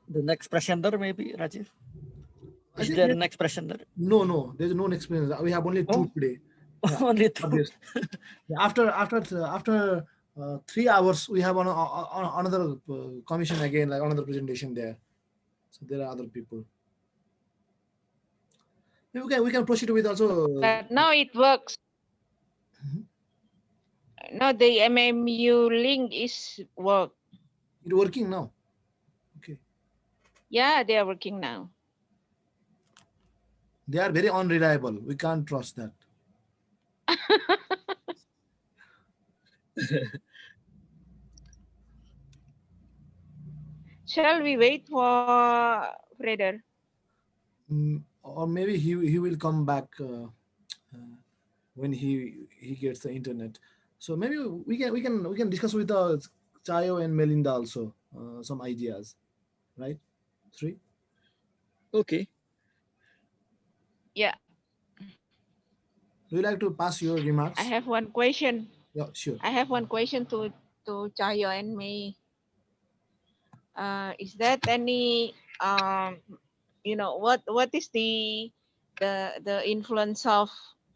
The next presenter, maybe, Rajiv? I Is think there a next presenter? no, there's no experience. We have only two Oh. today. Only two. Obvious. After 3 hours, we have another commission again, like another presentation there. So there are other people. We can proceed with also. But now it works. Now the MMU link is work. It's working now. Okay. Yeah, they are working now. They are very unreliable. We can't trust that. Shall we wait for Freder? Or maybe he will come back when he gets the internet. So maybe we can discuss with Cahyo and Meilinda also some ideas, right? 3. Okay. Yeah, Do you like to pass your remarks? I have one question. Yeah, sure. I have one question to Cahyo and me. Is that any what is the influence of,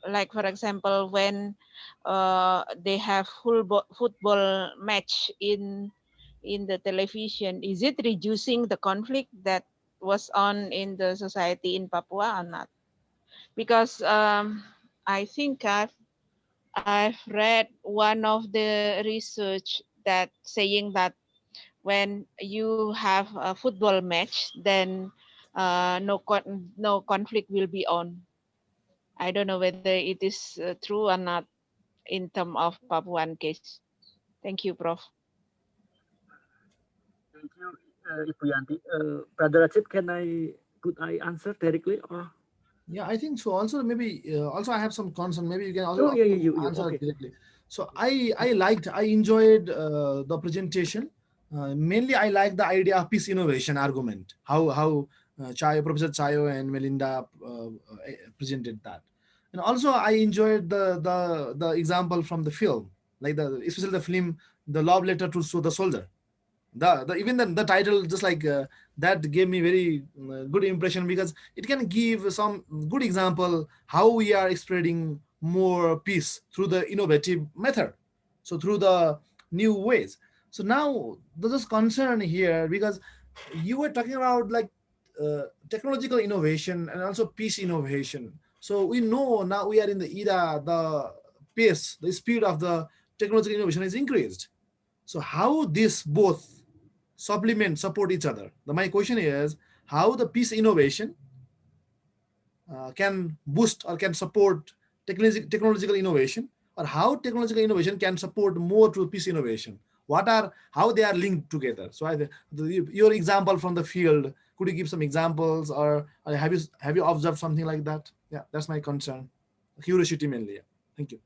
like, for example, when they have football match in the television, is it reducing the conflict that was on in the society in Papua or not? Because I think I've read one of the research that saying that when you have a football match, then no conflict will be on. I don't know whether it is true or not in terms of Papuan case. Thank you, Prof. Thank you, Ibu Yanti. Brother Rajib, could I answer directly or? Yeah, I think so. Also, maybe also I have some concern. Maybe you can also You answer okay. directly. So I enjoyed the presentation. Mainly, I like the idea of peace innovation argument. How Professor Cahyo and Meilinda presented that, and also I enjoyed the example from the film, like especially the film, the love letter to the soldier. Even the title, just like that gave me very good impression, because it can give some good example how we are spreading more peace through the innovative method, so through the new ways. So now there's this concern here, because you were talking about like technological innovation and also peace innovation. So we know now we are in the era, the pace, the speed of the technological innovation is increased. So how this both support each other? My question is how the peace innovation can boost or can support technological innovation, or how technological innovation can support more to peace innovation. How they are linked together? So your example from the field, could you give some examples, or have you observed something like that? Yeah, that's my concern, curiosity mainly. Yeah. Thank you.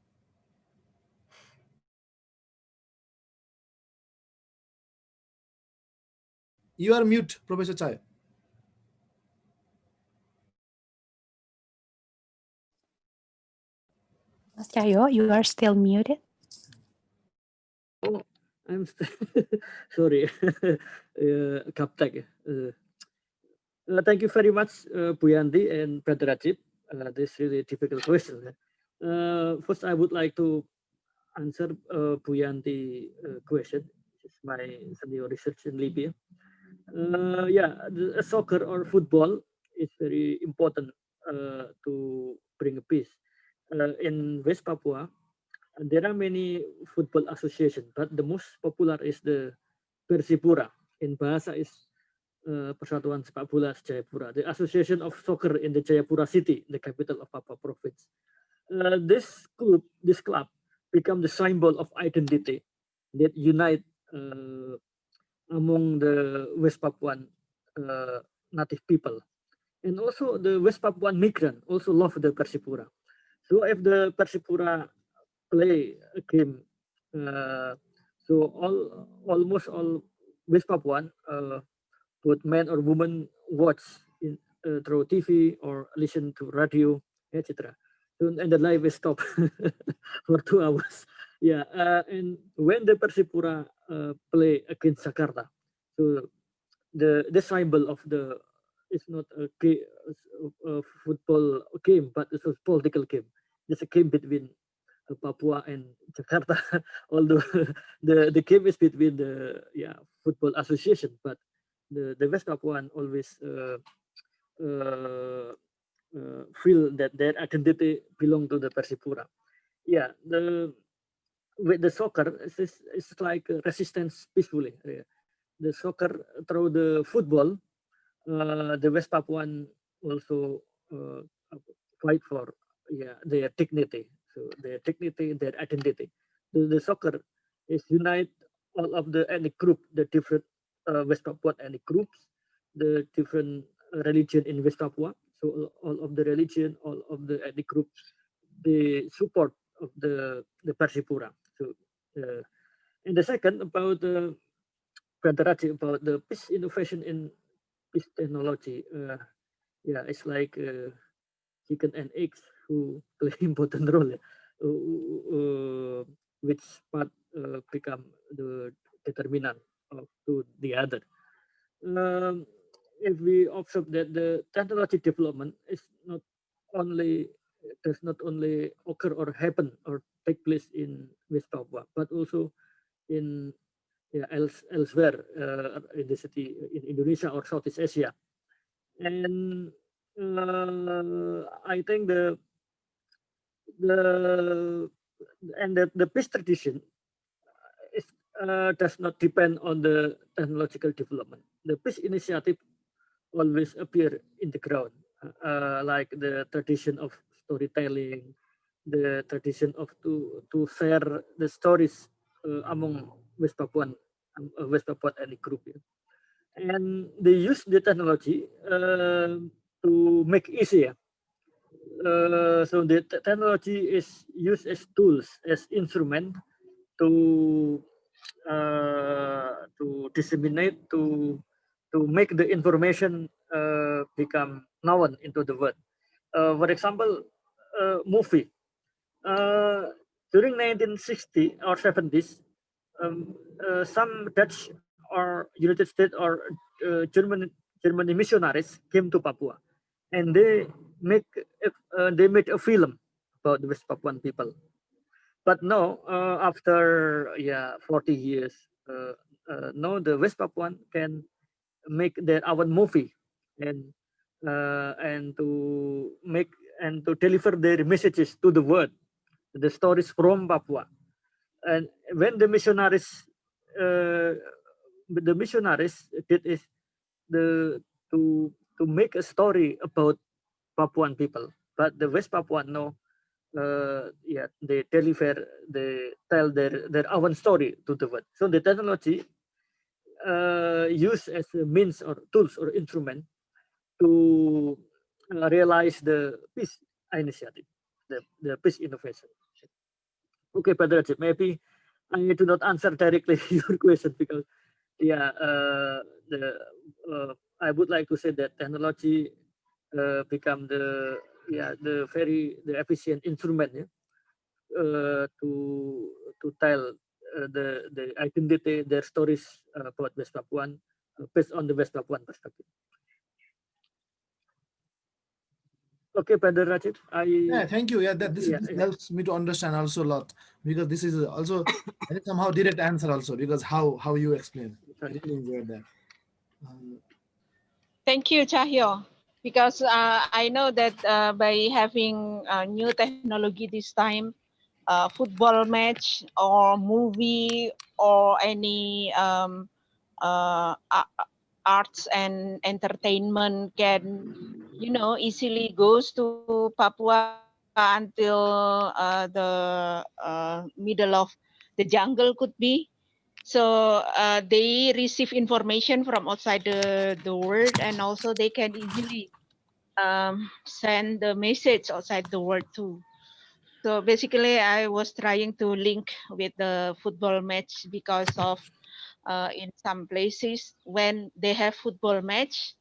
You are mute, Professor Chai. Mas Cahyo, you are still muted. Oh, I'm sorry, Kaptek. Thank you very much, Bu Yanti and Brother Rajib. This really difficult question. First, I would like to answer Bu Yanti question. It's my senior research in Libya. Yeah, soccer or football is very important to bring peace. In West Papua, there are many football associations, but the most popular is the Persipura. In Bahasa is Persatuan Sepak Bola Jayapura, the Association of Soccer in the Jayapura city, the capital of Papua province. This club become the symbol of identity that unite among the West Papuan native people. And also the West Papuan migrant also love the Persipura. So if the Persipura play a game, so almost all West Papuan, both men or women, watch through TV or listen to radio, etc. So, and the live is stopped for 2 hours. Yeah, and when the Persipura play against Jakarta, so the symbol of the it's not a football game, but it's a political game. It's a game between Papua and Jakarta. Although the game is between the football association, but the West Papuan always feel that their identity belong to the Persipura. Yeah, with the soccer, it's like resistance peacefully. The soccer through the football, the West Papuan also fight for their dignity. So their dignity, their identity. The soccer is unite all of the ethnic group, the different West Papuan ethnic groups, the different religion in West Papua. So all of the religion, all of the ethnic groups, the support of the Persipura. So and the second about the about the peace innovation in peace technology. Yeah, it's like chicken and eggs who play important role. Which part become the determinant of to the other. If we observe that the technology development is not only does not only occur or happen or take place in West Papua, but also in elsewhere in the city in Indonesia or Southeast Asia. And I think the peace tradition is, does not depend on the technological development. The peace initiative always appear in the ground, like the tradition of storytelling, the tradition of to share the stories among West Papuan ethnic group. Yeah. And they use the technology to make easier. So the technology is used as tools, as instrument to disseminate, to make the information become known into the world. For example, movie. During 1960 or 70s, some Dutch or United States or Germany missionaries came to Papua, and they made a film about the West Papuan people. But now, after 40 years, now the West Papuan can make their own movie and to make and to deliver their messages to the world, the stories from Papua. And when the missionaries did is to make a story about Papuan people, but the West Papuan know they tell their own story to the world. So the technology used as a means or tools or instrument to realize the peace initiative, the peace innovation. Okay, Brother Rajib, maybe I do not answer directly your question because I would like to say that technology become the efficient instrument to tell the identity, their stories about West Papuan based on the West Papuan perspective. Okay, Brother Rajib, Yeah, thank you. Yeah, this yeah. helps me to understand also a lot, because this is also I think somehow direct answer also, because how you explain. I really enjoyed that. Thank you, Cahyo. Because I know that by having new technology this time, football match or movie or any arts and entertainment can, easily goes to Papua until the middle of the jungle could be. So they receive information from outside the world, and also they can easily send the message outside the world too. So basically, I was trying to link with the football match because of in some places when they have football match,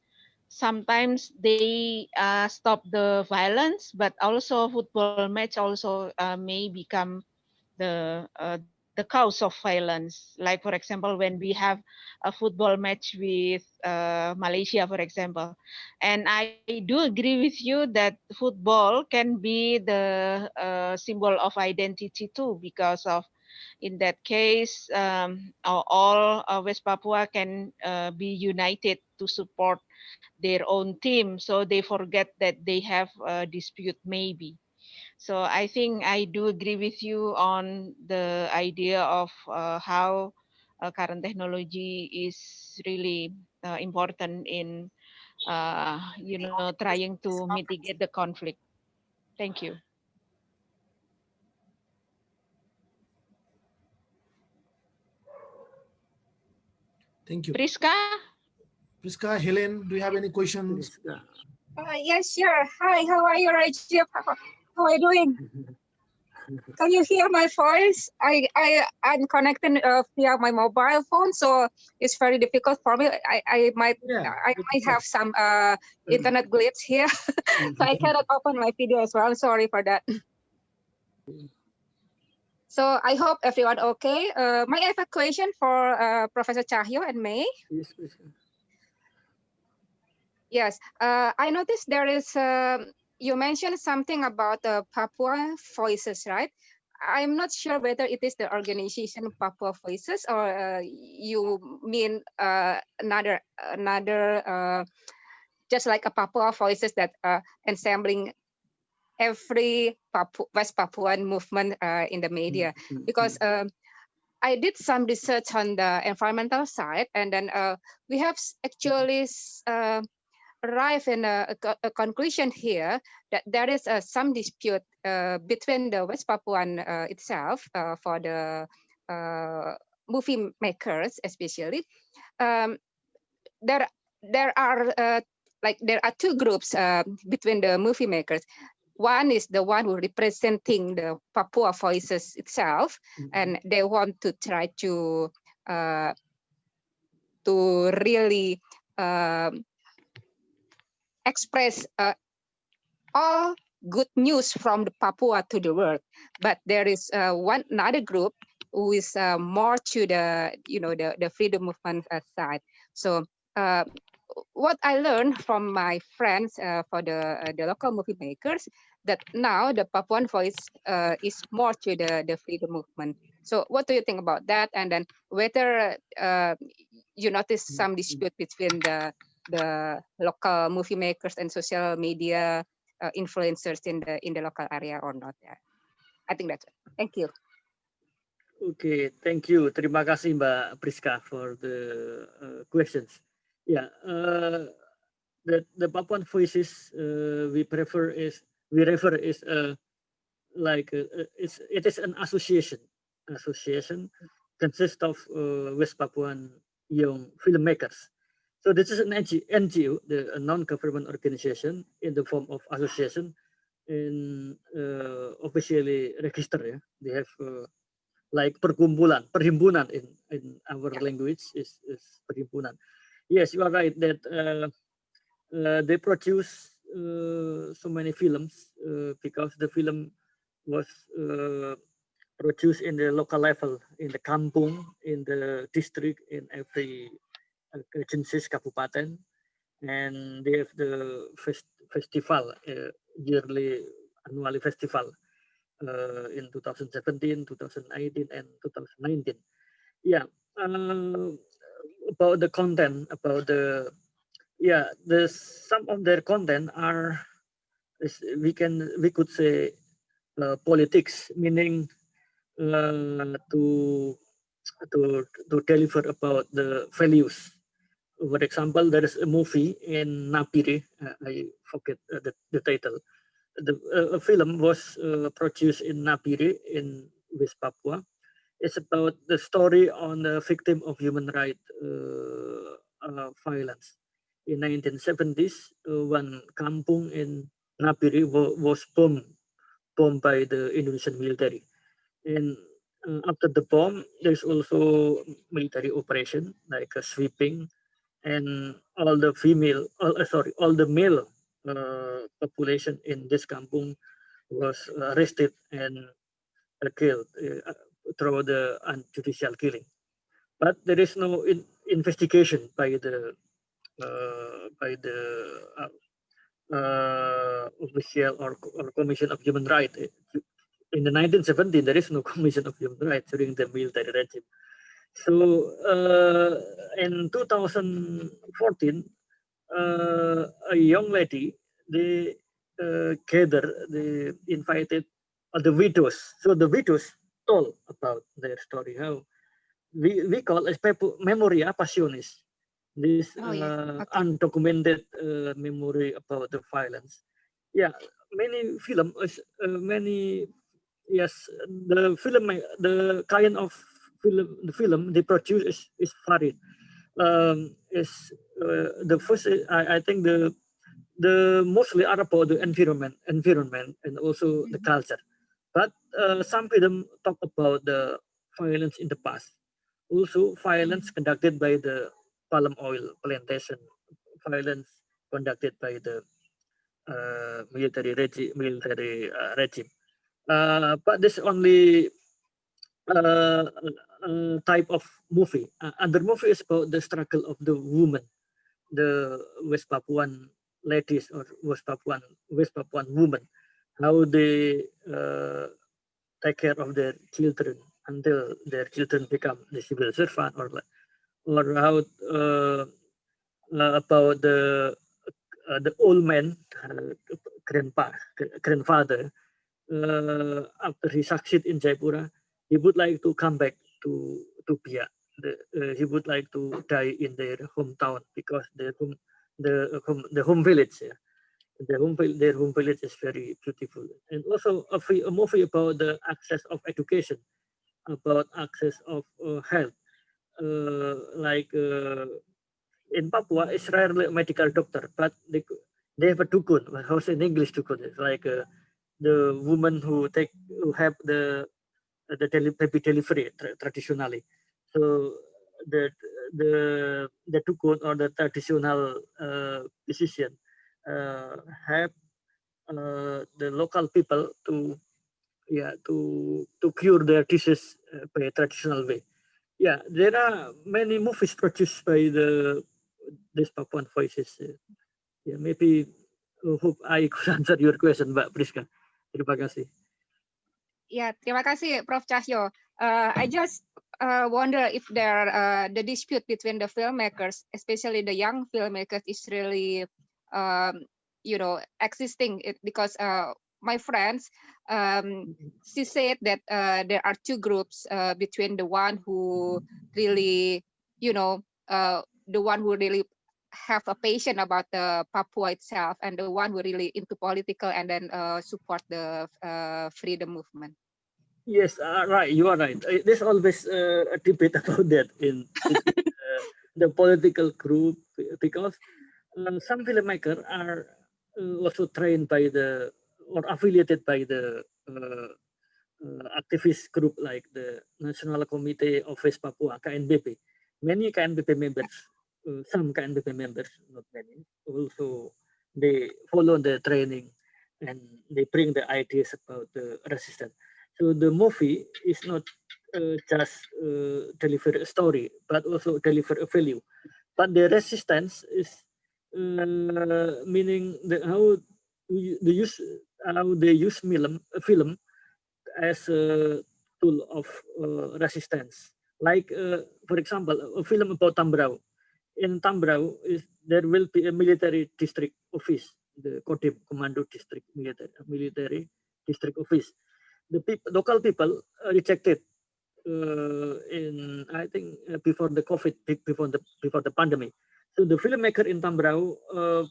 sometimes they stop the violence, but also football match also may become the cause of violence. Like for example, when we have a football match with Malaysia, for example, and I do agree with you that football can be the symbol of identity too, because of in that case, all West Papua can be united to support their own team, so they forget that they have a dispute maybe. So I think I do agree with you on the idea of how current technology is really important in, trying to mitigate the conflict. Thank you. Thank you. Priska? Priska, Helen, do you have any questions? Yes, sure. Hi, how are you, Rajib? How are you doing? Can you hear my voice? I'm connected via my mobile phone, so it's very difficult for me. I might have some internet glitch here, so I cannot open my video as well. I'm sorry for that. So I hope everyone okay. I have a question for Professor Cahyo and May. Yes, please. Yes, I noticed there is, you mentioned something about the Papua Voices, right? I'm not sure whether it is the organization Papua Voices or you mean another, just like a Papua Voices that ensembling every West Papuan movement in the media. Because I did some research on the environmental side, and then we have actually arrive in a conclusion here that there is some dispute between the West Papuan itself for the movie makers, especially. There are two groups between the movie makers. One is the one who representing the Papua Voices itself, and they want to try to really express all good news from the Papua to the world. But there is another group who is more to the the freedom movement side. So what I learned from my friends for the local movie makers, that now the Papuan voice is more to the freedom movement. So what do you think about that? And then whether you notice some dispute between the local movie makers and social media influencers in the local area or not? I think that's it. Thank you. Okay, thank you. Terima kasih Mbak Priska for the questions. Yeah, the Papuan Voices we refer is like it is an association. Association consists of West Papuan young filmmakers. So this is an NGO, a non-government organization in the form of association, in officially registered. Yeah, they have like perhimpunan in our language is perhimpunan. Yes, you are right that they produce so many films because the film was produced in the local level, in the kampung, in the district, in every agencies, kabupaten, and they have the festival, yearly, annually festival in 2017, 2018, and 2019. Yeah, about the content, about the some of their content are, we could say, politics, meaning to deliver about the values. For example, there is a movie in Napire. I forget the title. A film was produced in Napire in West Papua. It's about the story on the victim of human rights violence. In 1970s, one kampung in Napire was bombed by the Indonesian military. And after the bomb, there's also military operation like a sweeping, and all the all the male population in this kampung was arrested and killed through the unjudicial killing. But there is no investigation by the official or Commission of Human Rights. In the 1970s, there is no Commission of Human Rights during the military regime. So in 2014, a young lady, they they invited the widows. So the widows told about their story, how we call as memoria passionis. This undocumented memory about the violence. Yeah, many film, many, yes, the film, the kind of film they produce is varied. Is the first, I think the mostly are about the environment, and also the culture. But some film talk about the violence in the past. Also, violence conducted by the palm oil plantation, violence conducted by the military regime. But this only type of movie. Other movie is about the struggle of the woman, the West Papuan ladies or West Papuan women, how they take care of their children until their children become the civil servant, or how about the old man, grandfather, after he succeed in Jaipura, he would like to come back to Pia. He would like to die in their hometown, because the home village, yeah, their home village is very beautiful. And also a movie about the access of education, about access of health, like in Papua, it's rarely a medical doctor, but they have a dukun. How's in English dukun? It's like the woman who have the baby delivery traditionally. So the the dukun, or the traditional physician, have the local people to cure their disease by a traditional way. Yeah, there are many movies produced by these Papuan voices. Yeah, maybe hope I could answer your question, Mbak Priska. Terima kasih. Ya, terima kasih, Prof. Cahyo. I just wonder if the dispute between the filmmakers, especially the young filmmakers, is really, existing. Because my friends, she said that there are two groups between the one who really, the one who really have a passion about the Papua itself, and the one who really into political and then support the freedom movement. Yes, right. You are right. There's always a debate about that in the political group, because some filmmakers are also trained by or affiliated by the activist group like the National Committee of West Papua, KNBP. Many KNBP members, some KNBP members, not many, also they follow the training and they bring the ideas about the resistance. So the movie is not just deliver a story, but also deliver a value. But the resistance is meaning how they use film as a tool of resistance. Like, for example, a film about Tambrau. In Tambrau, there will be a military district office, the Kodim Commando District Military District Office. The local people rejected in, I think, before the COVID, before the pandemic. So the filmmaker in Tambrau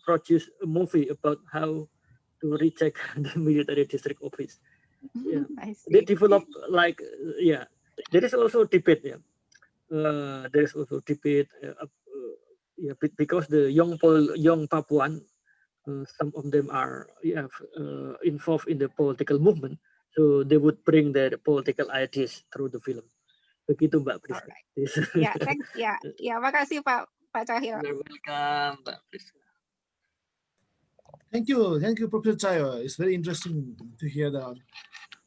produced a movie about how to reject the military district office. Yeah, they develop like there is also debate. Yeah, there is also debate. Because the young Papuan, some of them are involved in the political movement, so they would bring their political ideas through the film. Begitu Mbak Priska. Ya, makasih Pak Cahyo. You're welcome, Mbak Priska. Thank you, Professor Cahyo. It's very interesting to hear that.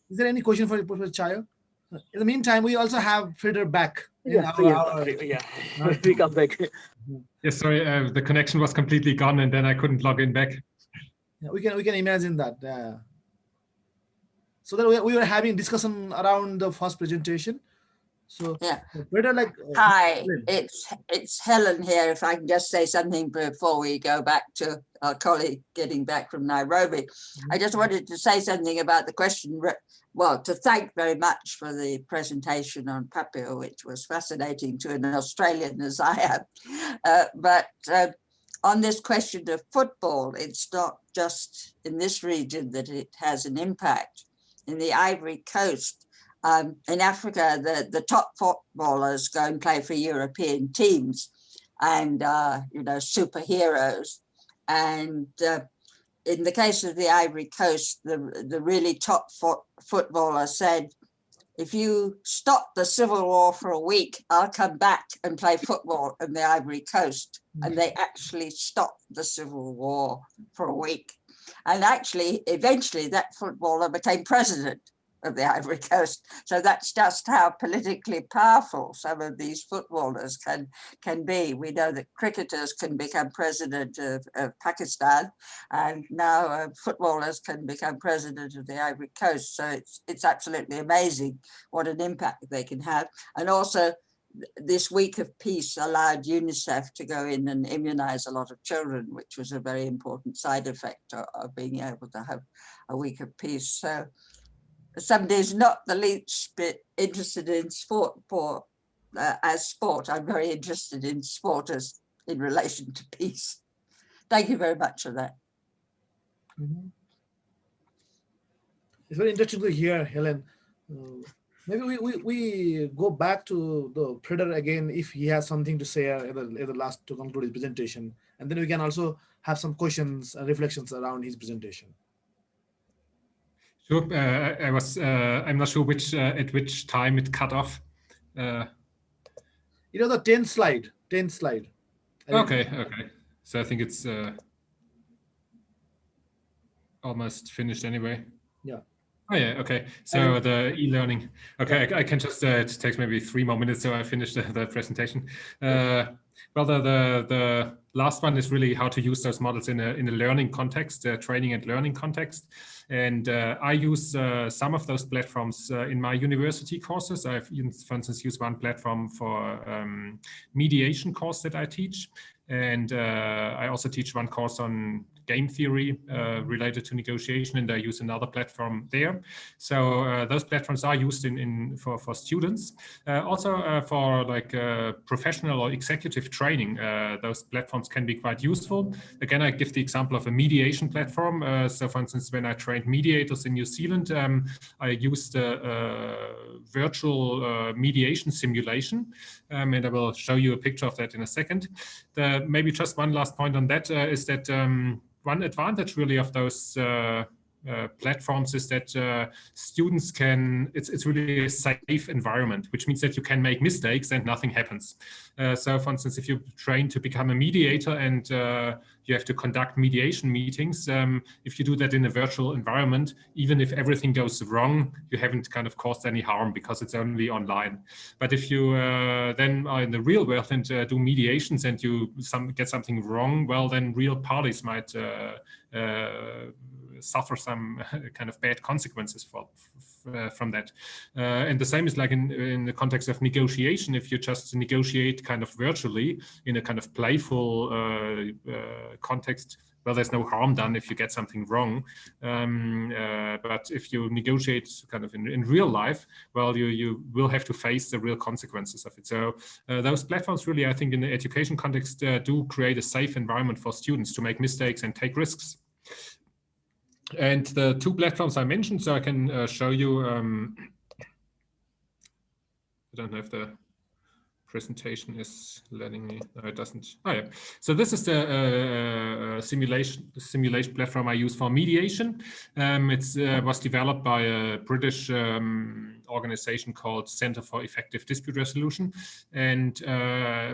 Is there any question for Professor Cahyo? In the meantime, we also have Frieder back. We come back. Yes, sorry, the connection was completely gone, and then I couldn't log in back. Yeah, we can imagine that. So that we were having discussion around the first presentation. So yeah, Frieder, like hi, it's Helen here. If I can just say something before we go back to our colleague getting back from Nairobi. I just wanted to say something about the question. Well, to thank very much for the presentation on Papua, which was fascinating to an Australian as I am. But on this question of football, it's not just in this region that it has an impact. In the Ivory Coast, in Africa, the top footballers go and play for European teams and, superheroes. And in the case of the Ivory Coast, the really top footballer said, if you stop the civil war for a week, I'll come back and play football in the Ivory Coast. And they actually stopped the civil war for a week. And actually, eventually, that footballer became president of the Ivory Coast. So that's just how politically powerful some of these footballers can be. We know that cricketers can become president of Pakistan, and now footballers can become president of the Ivory Coast. So it's absolutely amazing what an impact they can have. And also, this week of peace allowed UNICEF to go in and immunize a lot of children, which was a very important side effect of being able to have a week of peace. So somebody who's not the least bit interested in sport as sport, I'm very interested in sport as in relation to peace. Thank you very much for that. It's very interesting to hear, Helen. Maybe we go back to the Frieder again if he has something to say at the last to conclude his presentation, and then we can also have some questions and reflections around his presentation. Sure. I'm not sure at which time it cut off. The 10th slide. Okay. So I think it's almost finished anyway. Yeah. Oh yeah, okay. So the e-learning. Okay, I can just, it takes maybe 3 more minutes so I finish the presentation. Well, the last one is really how to use those models in a learning context, training and learning context. And I use some of those platforms in my university courses. I've, for instance, used one platform for mediation course that I teach. And I also teach one course on game theory related to negotiation, and I use another platform there. So those platforms are used for students. Also for like professional or executive training, those platforms can be quite useful. Again, I give the example of a mediation platform. So for instance, when I trained mediators in New Zealand, I used a virtual mediation simulation, and I will show you a picture of that in a second. Maybe just one last point on that is that one advantage really of those platforms is that students can, it's really a safe environment, which means that you can make mistakes and nothing happens. So for instance, if you train to become a mediator and you have to conduct mediation meetings, if you do that in a virtual environment, even if everything goes wrong, you haven't kind of caused any harm because it's only online. But if you then are in the real world and do mediations and you get something wrong, well, then real parties might suffer some kind of bad consequences from that. And the same is like in the context of negotiation. If you just negotiate kind of virtually in a kind of playful context, well, there's no harm done if you get something wrong. But if you negotiate kind of in real life, well, you will have to face the real consequences of it. So those platforms really, I think, in the education context, do create a safe environment for students to make mistakes and take risks. And the two platforms I mentioned, so I can show you, I don't know if the presentation is letting me, no, it doesn't. Oh yeah, so this is the simulation platform I use for mediation. It was developed by a British organization called Center for Effective Dispute Resolution. And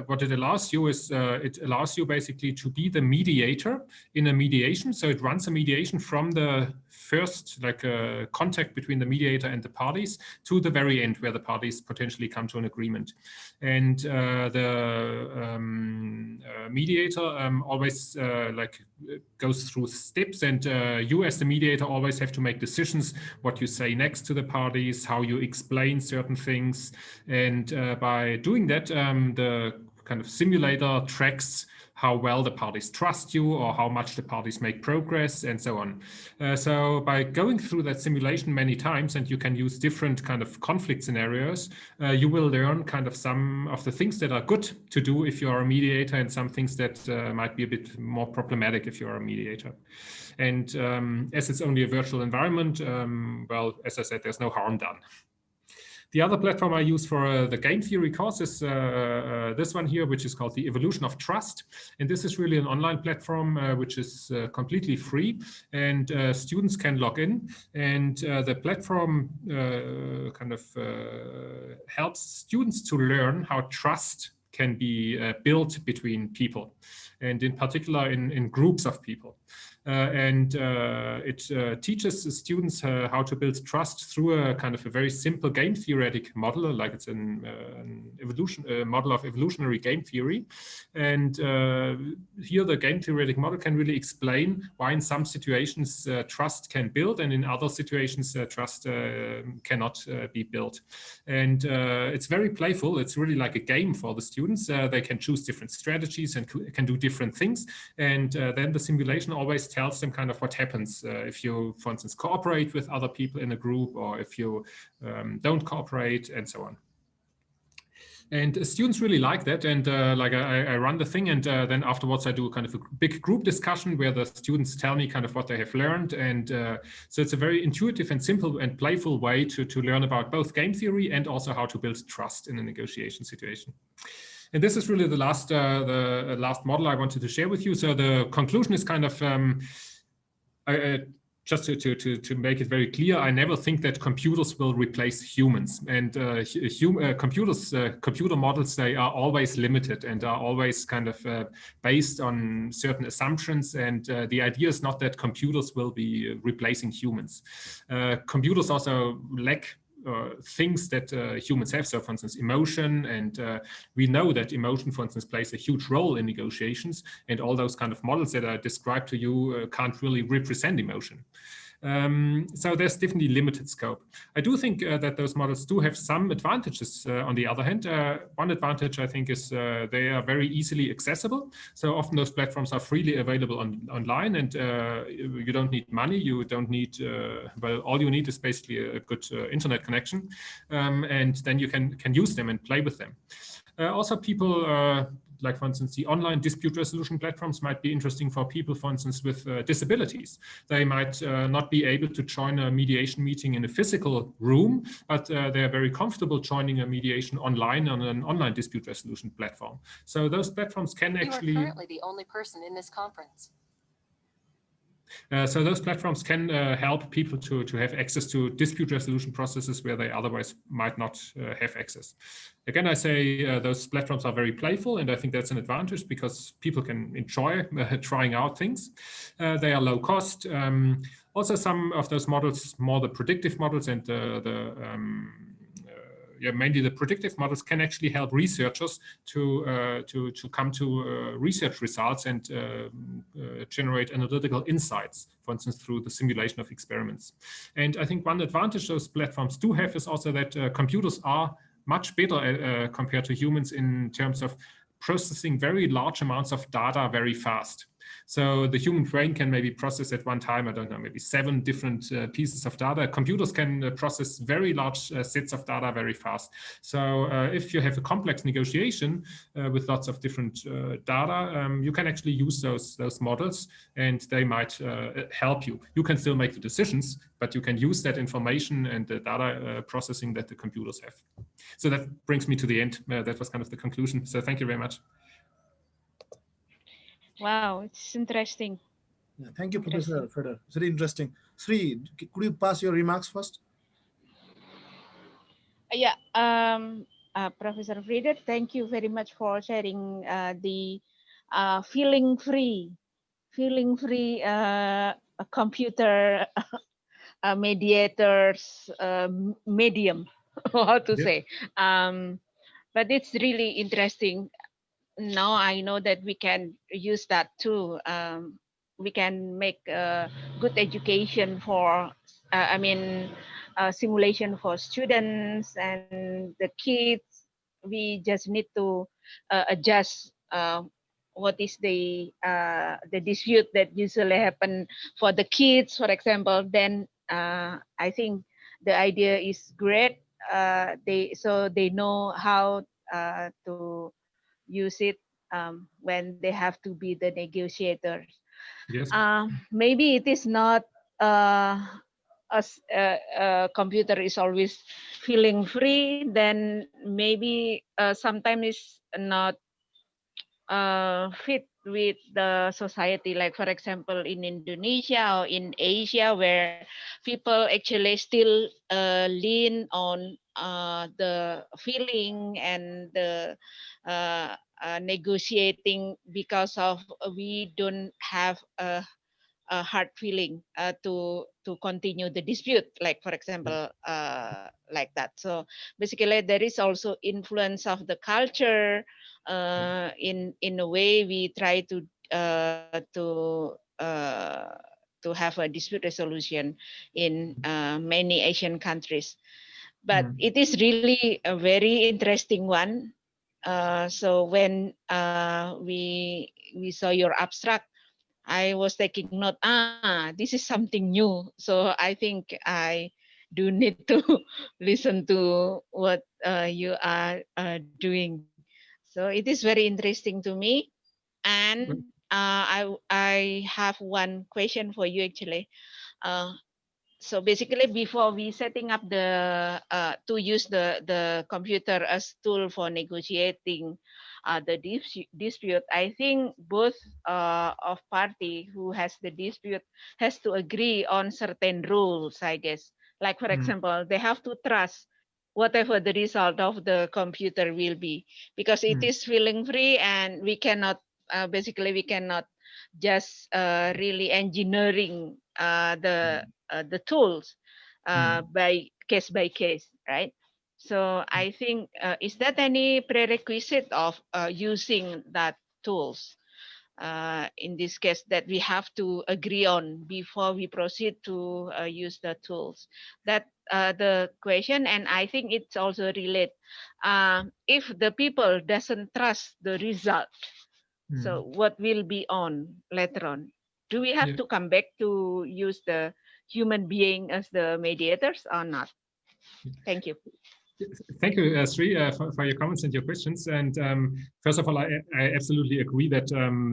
what it allows you is, it allows you basically to be the mediator in a mediation. So it runs a mediation from the first contact between the mediator and the parties to the very end where the parties potentially come to an agreement. And the mediator always goes through steps, and you as the mediator always have to make decisions what you say next to the parties, how you explain certain things. And by doing that, the kind of simulator tracks how well the parties trust you or how much the parties make progress and so on. So by going through that simulation many times, and you can use different kind of conflict scenarios, you will learn kind of some of the things that are good to do if you are a mediator and some things that might be a bit more problematic if you are a mediator. And as it's only a virtual environment, well, as I said, there's no harm done. The other platform I use for the game theory course is this one here, which is called the Evolution of Trust. And this is really an online platform which is completely free, and students can log in. And the platform helps students to learn how trust can be built between people, and in particular in groups of people. It teaches the students how to build trust through a kind of a very simple game theoretic model, like it's an model of evolutionary game theory. And here the game theoretic model can really explain why in some situations trust can build, and in other situations trust cannot be built. And it's very playful. It's really like a game for the students. They can choose different strategies and can do different things. And then the simulation always tells them kind of what happens if you, for instance, cooperate with other people in a group, or if you don't cooperate, and so on. And students really like that. And I run the thing, and then afterwards I do kind of a big group discussion where the students tell me kind of what they have learned. And so it's a very intuitive and simple and playful way to learn about both game theory and also how to build trust in a negotiation situation. And this is really the last model I wanted to share with you. So the conclusion is kind of, just to make it very clear, I never think that computers will replace humans. And computer models, they are always limited and are always kind of based on certain assumptions. And the idea is not that computers will be replacing humans. Computers also lack things that humans have. So for instance, emotion, and we know that emotion, for instance, plays a huge role in negotiations, and all those kind of models that I described to you can't really represent emotion. So there's definitely limited scope. I do think that those models do have some advantages. On the other hand, one advantage I think is they are very easily accessible. So often those platforms are freely available online, and you don't need money. You don't need, well, all you need is basically a good internet connection, and then you can use them and play with them. Also, people like, for instance, the online dispute resolution platforms might be interesting for people, for instance, with disabilities. They might not be able to join a mediation meeting in a physical room, but they're very comfortable joining a mediation online on an online dispute resolution platform. So those platforms can actually... You are currently the only person in this conference. So those platforms can help people to have access to dispute resolution processes where they otherwise might not have access. Again, I say those platforms are very playful, and I think that's an advantage because people can enjoy trying out things. They are low cost. Also, some of those models, more the predictive models and mainly the predictive models, can actually help researchers to come to research results and generate analytical insights, for instance, through the simulation of experiments. And I think one advantage those platforms do have is also that computers are much better compared to humans in terms of processing very large amounts of data very fast. So the human brain can maybe process at one time, I don't know, maybe 7 different pieces of data. Computers can process very large sets of data very fast. So if you have a complex negotiation with lots of different data, you can actually use those models, and they might help you. You can still make the decisions, but you can use that information and the data processing that the computers have. So that brings me to the end. That was kind of the conclusion. So thank you very much. Wow, it's interesting. Yeah, thank you, Professor Freder. It's very interesting. Sri, could you pass your remarks first? Yeah, Professor Freder, thank you very much for sharing the feeling free computer mediators medium, how to say. But it's really interesting. Now I know that we can use that too. We can make good education for, simulation for students and the kids. We just need to adjust what is the dispute that usually happen for the kids, for example. Then I think the idea is great. They know how to use it when they have to be the negotiators. Yes. Maybe it is not a computer is always feeling free, then maybe sometimes it's not fit with the society. Like for example, in Indonesia or in Asia, where people actually still lean on the feeling and the negotiating, because of we don't have a hard feeling to continue the dispute, like for example like that. So basically there is also influence of the culture. In a way we try to have a dispute resolution in many Asian countries, but it is really a very interesting one. So when we saw your abstract, I was taking note, this is something new. So I think I do need to listen to what you are doing. So it is very interesting to me. And I have one question for you actually. So basically, before we setting up the to use the computer as tool for negotiating the dispute, I think both of party who has the dispute has to agree on certain rules, I guess. Like for example, they have to trust whatever the result of the computer will be, because it is feeling free, and we cannot basically we cannot just really engineering the tools by case, right? So I think, is that any prerequisite of using that tools? In this case, that we have to agree on before we proceed to use the tools. That the question, and I think it's also related. If the people doesn't trust the result, so what will be on later on? Do we have to come back to use the human being as the mediators or not? Thank you. Thank you, Sri, for your comments and your questions. And first of all, I absolutely agree that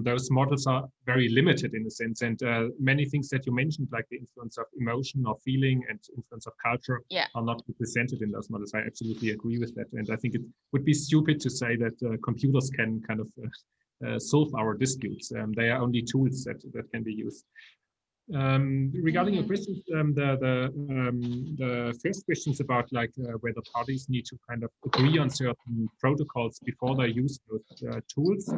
those models are very limited in a sense. And many things that you mentioned, like the influence of emotion or feeling and influence of culture, are not represented in those models. I absolutely agree with that. And I think it would be stupid to say that computers can kind of solve our disputes. They are only tools that can be used. Regarding your questions, the first questions about like whether parties need to kind of agree on certain protocols before they use those tools.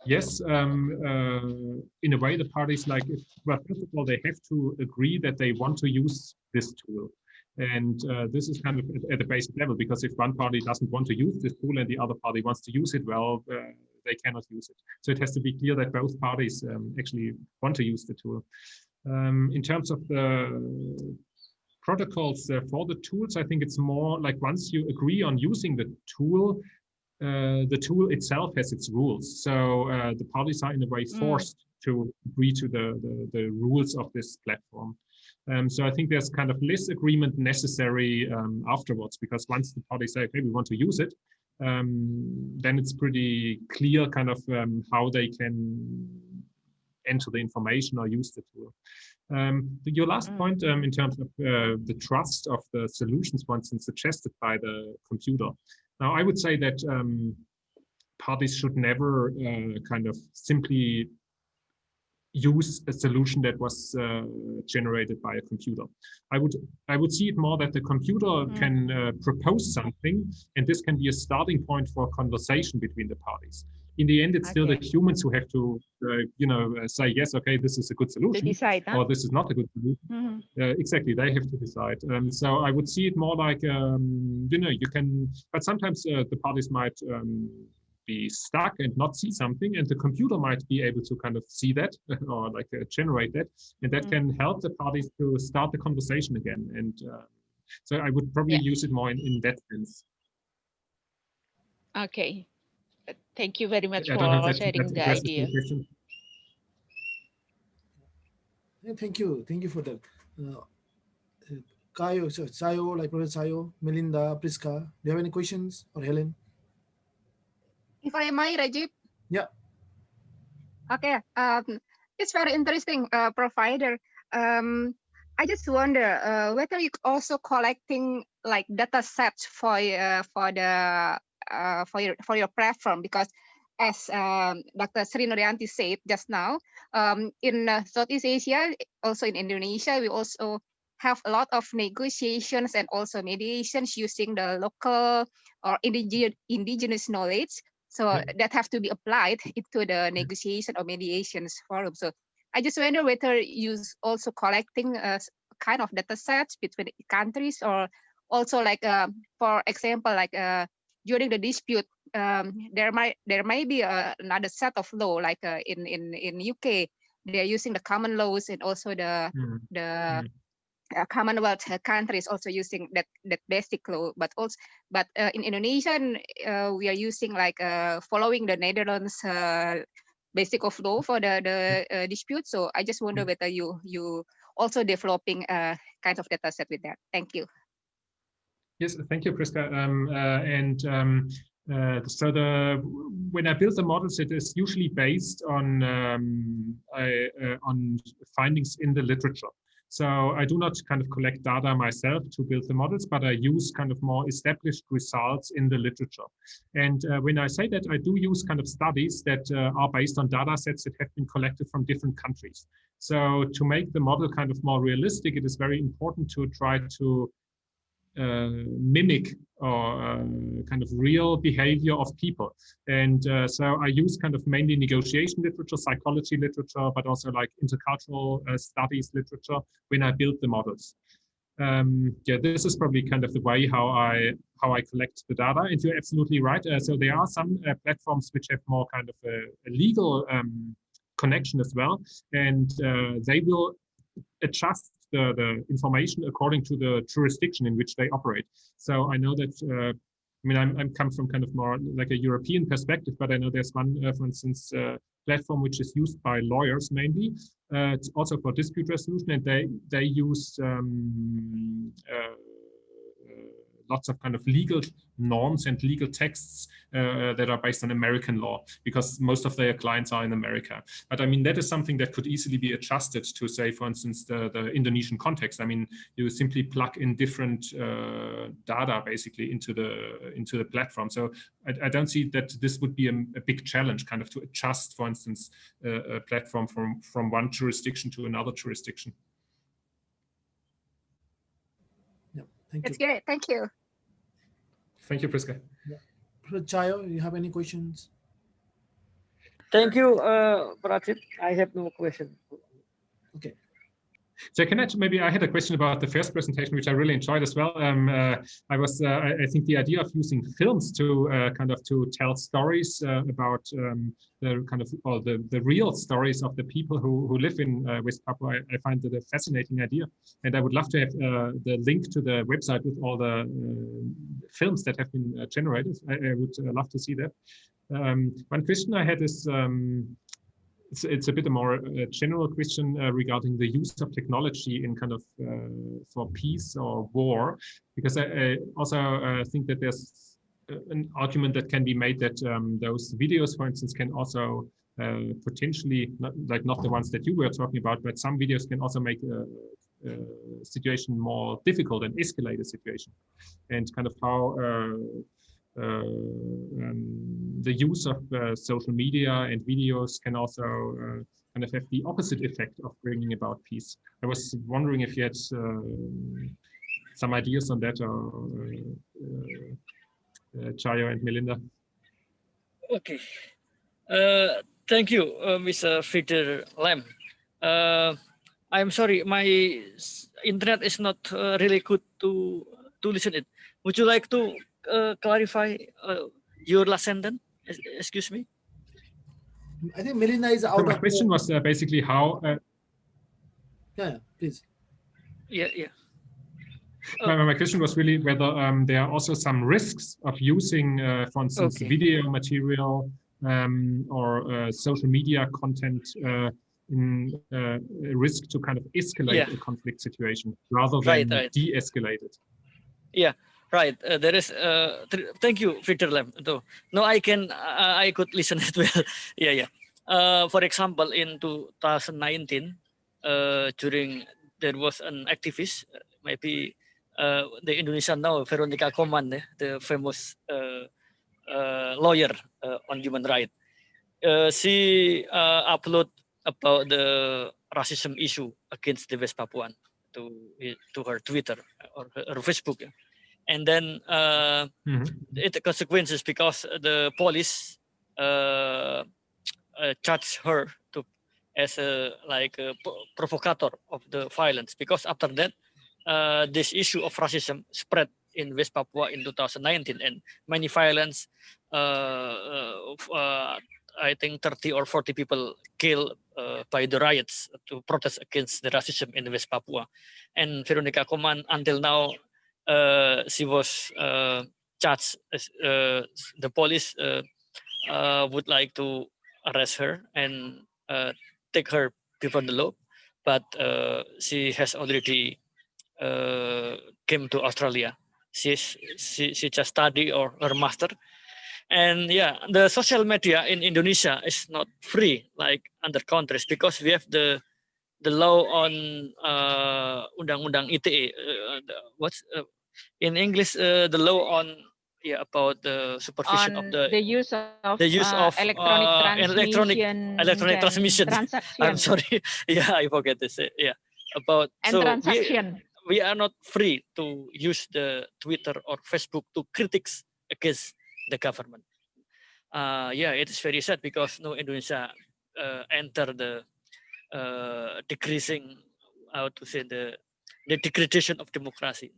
Yes, in a way, the parties like, well, first of all, they have to agree that they want to use this tool. And this is kind of at the basic level, because if one party doesn't want to use this tool and the other party wants to use it, well, they cannot use it. So it has to be clear that both parties actually want to use the tool. In terms of the protocols for the tools, I think it's more like once you agree on using the tool itself has its rules. So the parties are in a way forced to agree to the rules of this platform. So I think there's kind of less agreement necessary afterwards, because once the parties say, okay, we want to use it, then it's pretty clear kind of how they can enter the information or use the tool. Your last point in terms of the trust of the solutions, for instance, suggested by the computer. Now, I would say that parties should never kind of simply use a solution that was generated by a computer. I would see it more that the computer can propose something, and this can be a starting point for a conversation between the parties. In the end, it's still the humans who have to, say yes, okay, this is a good solution, or this is not a good solution. Exactly, they have to decide. So I would see it more like, you can, but sometimes the parties might be stuck and not see something, and the computer might be able to kind of see that or like generate that, and that can help the parties to start the conversation again. And so I would probably use it more in that sense. Okay, thank you very much I don't know for if sharing the idea. Yeah, thank you for that. Cahyo, Cahyo, like Professor Cahyo, Meilinda, Priska, do you have any questions, or Helen? If I may, Rajiv. Yeah. Okay. It's very interesting provider. I just wonder whether you also collecting like data sets for your platform, because as Dr. Sri Nuryanti said just now, in Southeast Asia, also in Indonesia, we also have a lot of negotiations and also mediations using the local or indigenous knowledge. So that have to be applied into the negotiation or mediations forum. So I just wonder whether you also collecting kind of data sets between countries, or also like, for example, like during the dispute, there may be another set of law, like in UK, they're using the common laws, and also the Commonwealth countries also using that basic law, but in Indonesia we are using like following the Netherlands basic of law for the dispute. So I just wonder whether you also developing kind of data set with that. Thank you. Yes, thank you, Priska. So when I build the models, it is usually based on findings in the literature. So I do not kind of collect data myself to build the models, but I use kind of more established results in the literature. And when I say that, I do use kind of studies that are based on data sets that have been collected from different countries. So to make the model kind of more realistic, it is very important to try to mimic or kind of real behavior of people. And so I use kind of mainly negotiation literature, psychology literature, but also like intercultural studies literature when I build the models. Yeah, this is probably kind of the way how I collect the data. And you're absolutely right. So there are some platforms which have more kind of a legal connection as well, and they will adjust the information according to the jurisdiction in which they operate. So I know that, I mean, I'm come from kind of more like a European perspective, but I know there's one, for instance, platform which is used by lawyers mainly. It's also for dispute resolution, and they use lots of kind of legal norms and legal texts that are based on American law, because most of their clients are in America. But I mean, that is something that could easily be adjusted to, say, for instance, the Indonesian context. I mean, you simply plug in different data basically into the platform. So I don't see that this would be a big challenge, kind of to adjust, for instance, a platform from one jurisdiction to another jurisdiction. Yeah, thank That's you. great. Thank you. Thank you, Priska. Cahyo, you have any questions? Thank you, Pratit. I have no question. Okay. So can I had a question about the first presentation, which I really enjoyed as well. I think the idea of using films to kind of to tell stories about the kind of, or the real stories of the people who live in West Papua, I find that a fascinating idea. And I would love to have the link to the website with all the films that have been generated. I would love to see that. One question I had is, it's a bit more general question regarding the use of technology in kind of for peace or war, because I also think that there's an argument that can be made that those videos, for instance, can also potentially, not the ones that you were talking about, but some videos can also make a situation more difficult and escalate a situation, and kind of how the use of social media and videos can also kind of have the opposite effect of bringing about peace. I was wondering if you had some ideas on that, or Cahyo and Meilinda. Okay. Thank you, Mr. Peter Lam. I'm sorry, my internet is not really good to listen it. Would you like to clarify your last sentence? Excuse me. I think Meilinda is out So my of. question was basically how. Yeah, please. Yeah. My question was really whether there are also some risks of using, for instance, video material or social media content in risk to kind of escalate a conflict situation rather than de-escalate it. Yeah, right. There is. Thank you, Peter Lam. No, I could listen as well. Yeah. For example, in 2019, during there was an activist, maybe the Indonesian now, Veronica Koman, the famous lawyer on human rights. She uploaded about the racism issue against the West Papuan to her Twitter or her Facebook, and then it consequences because the police charged her as a provocateur of the violence, because after that this issue of racism spread in West Papua in 2019, and many violence. I think 30 or 40 people killed by the riots to protest against the racism in West Papua. And Veronica Koman, until now, she was charged. The police would like to arrest her and take her before the law, but she has already came to Australia. She just studied her master. And yeah, the social media in Indonesia is not free like other countries, because we have the law on Undang-Undang ITE. In English, the law on about the supervision on of the use of electronic transmission. Transaction. I'm sorry. Yeah, I forget this. Yeah, about and transaction. We are not free to use the Twitter or Facebook to critics against the government. Yeah, it is very sad because Indonesia enter the decreasing, how to say, the degradation of democracy.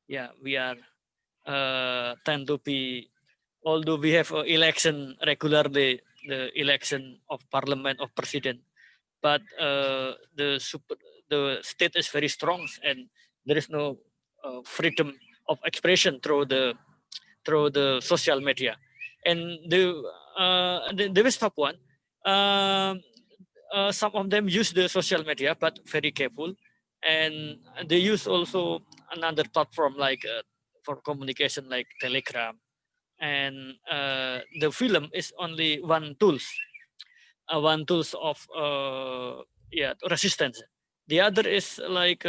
Yeah, we are tend to be, although we have election regularly, the election of parliament, of president, but the state is very strong, and there is no freedom of expression through the social media. And the West Papuan, some of them use the social media, but very careful, and they use also another platform like for communication like Telegram, and the film is only one tools of resistance. The other is like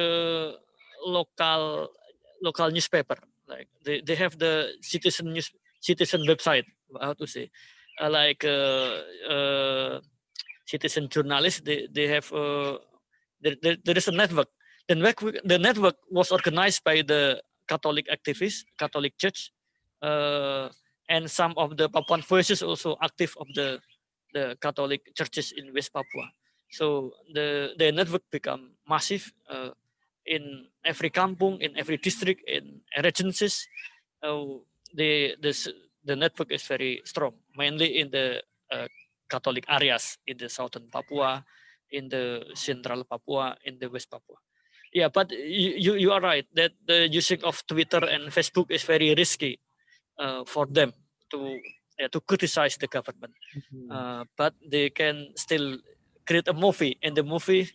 local newspaper, like they have the citizen website, how to say, like citizen journalists. They have there is a network. The network was organized by the Catholic activists, Catholic Church, and some of the Papuan voices also active of the Catholic churches in West Papua. So the network become massive in every kampung, in every district, in regencies. The network is very strong, mainly in the Catholic areas in the southern Papua, in the central Papua, in the West Papua. Yeah, but you are right that the using of Twitter and Facebook is very risky for them to criticize the government. But they can still create a movie, and the movie,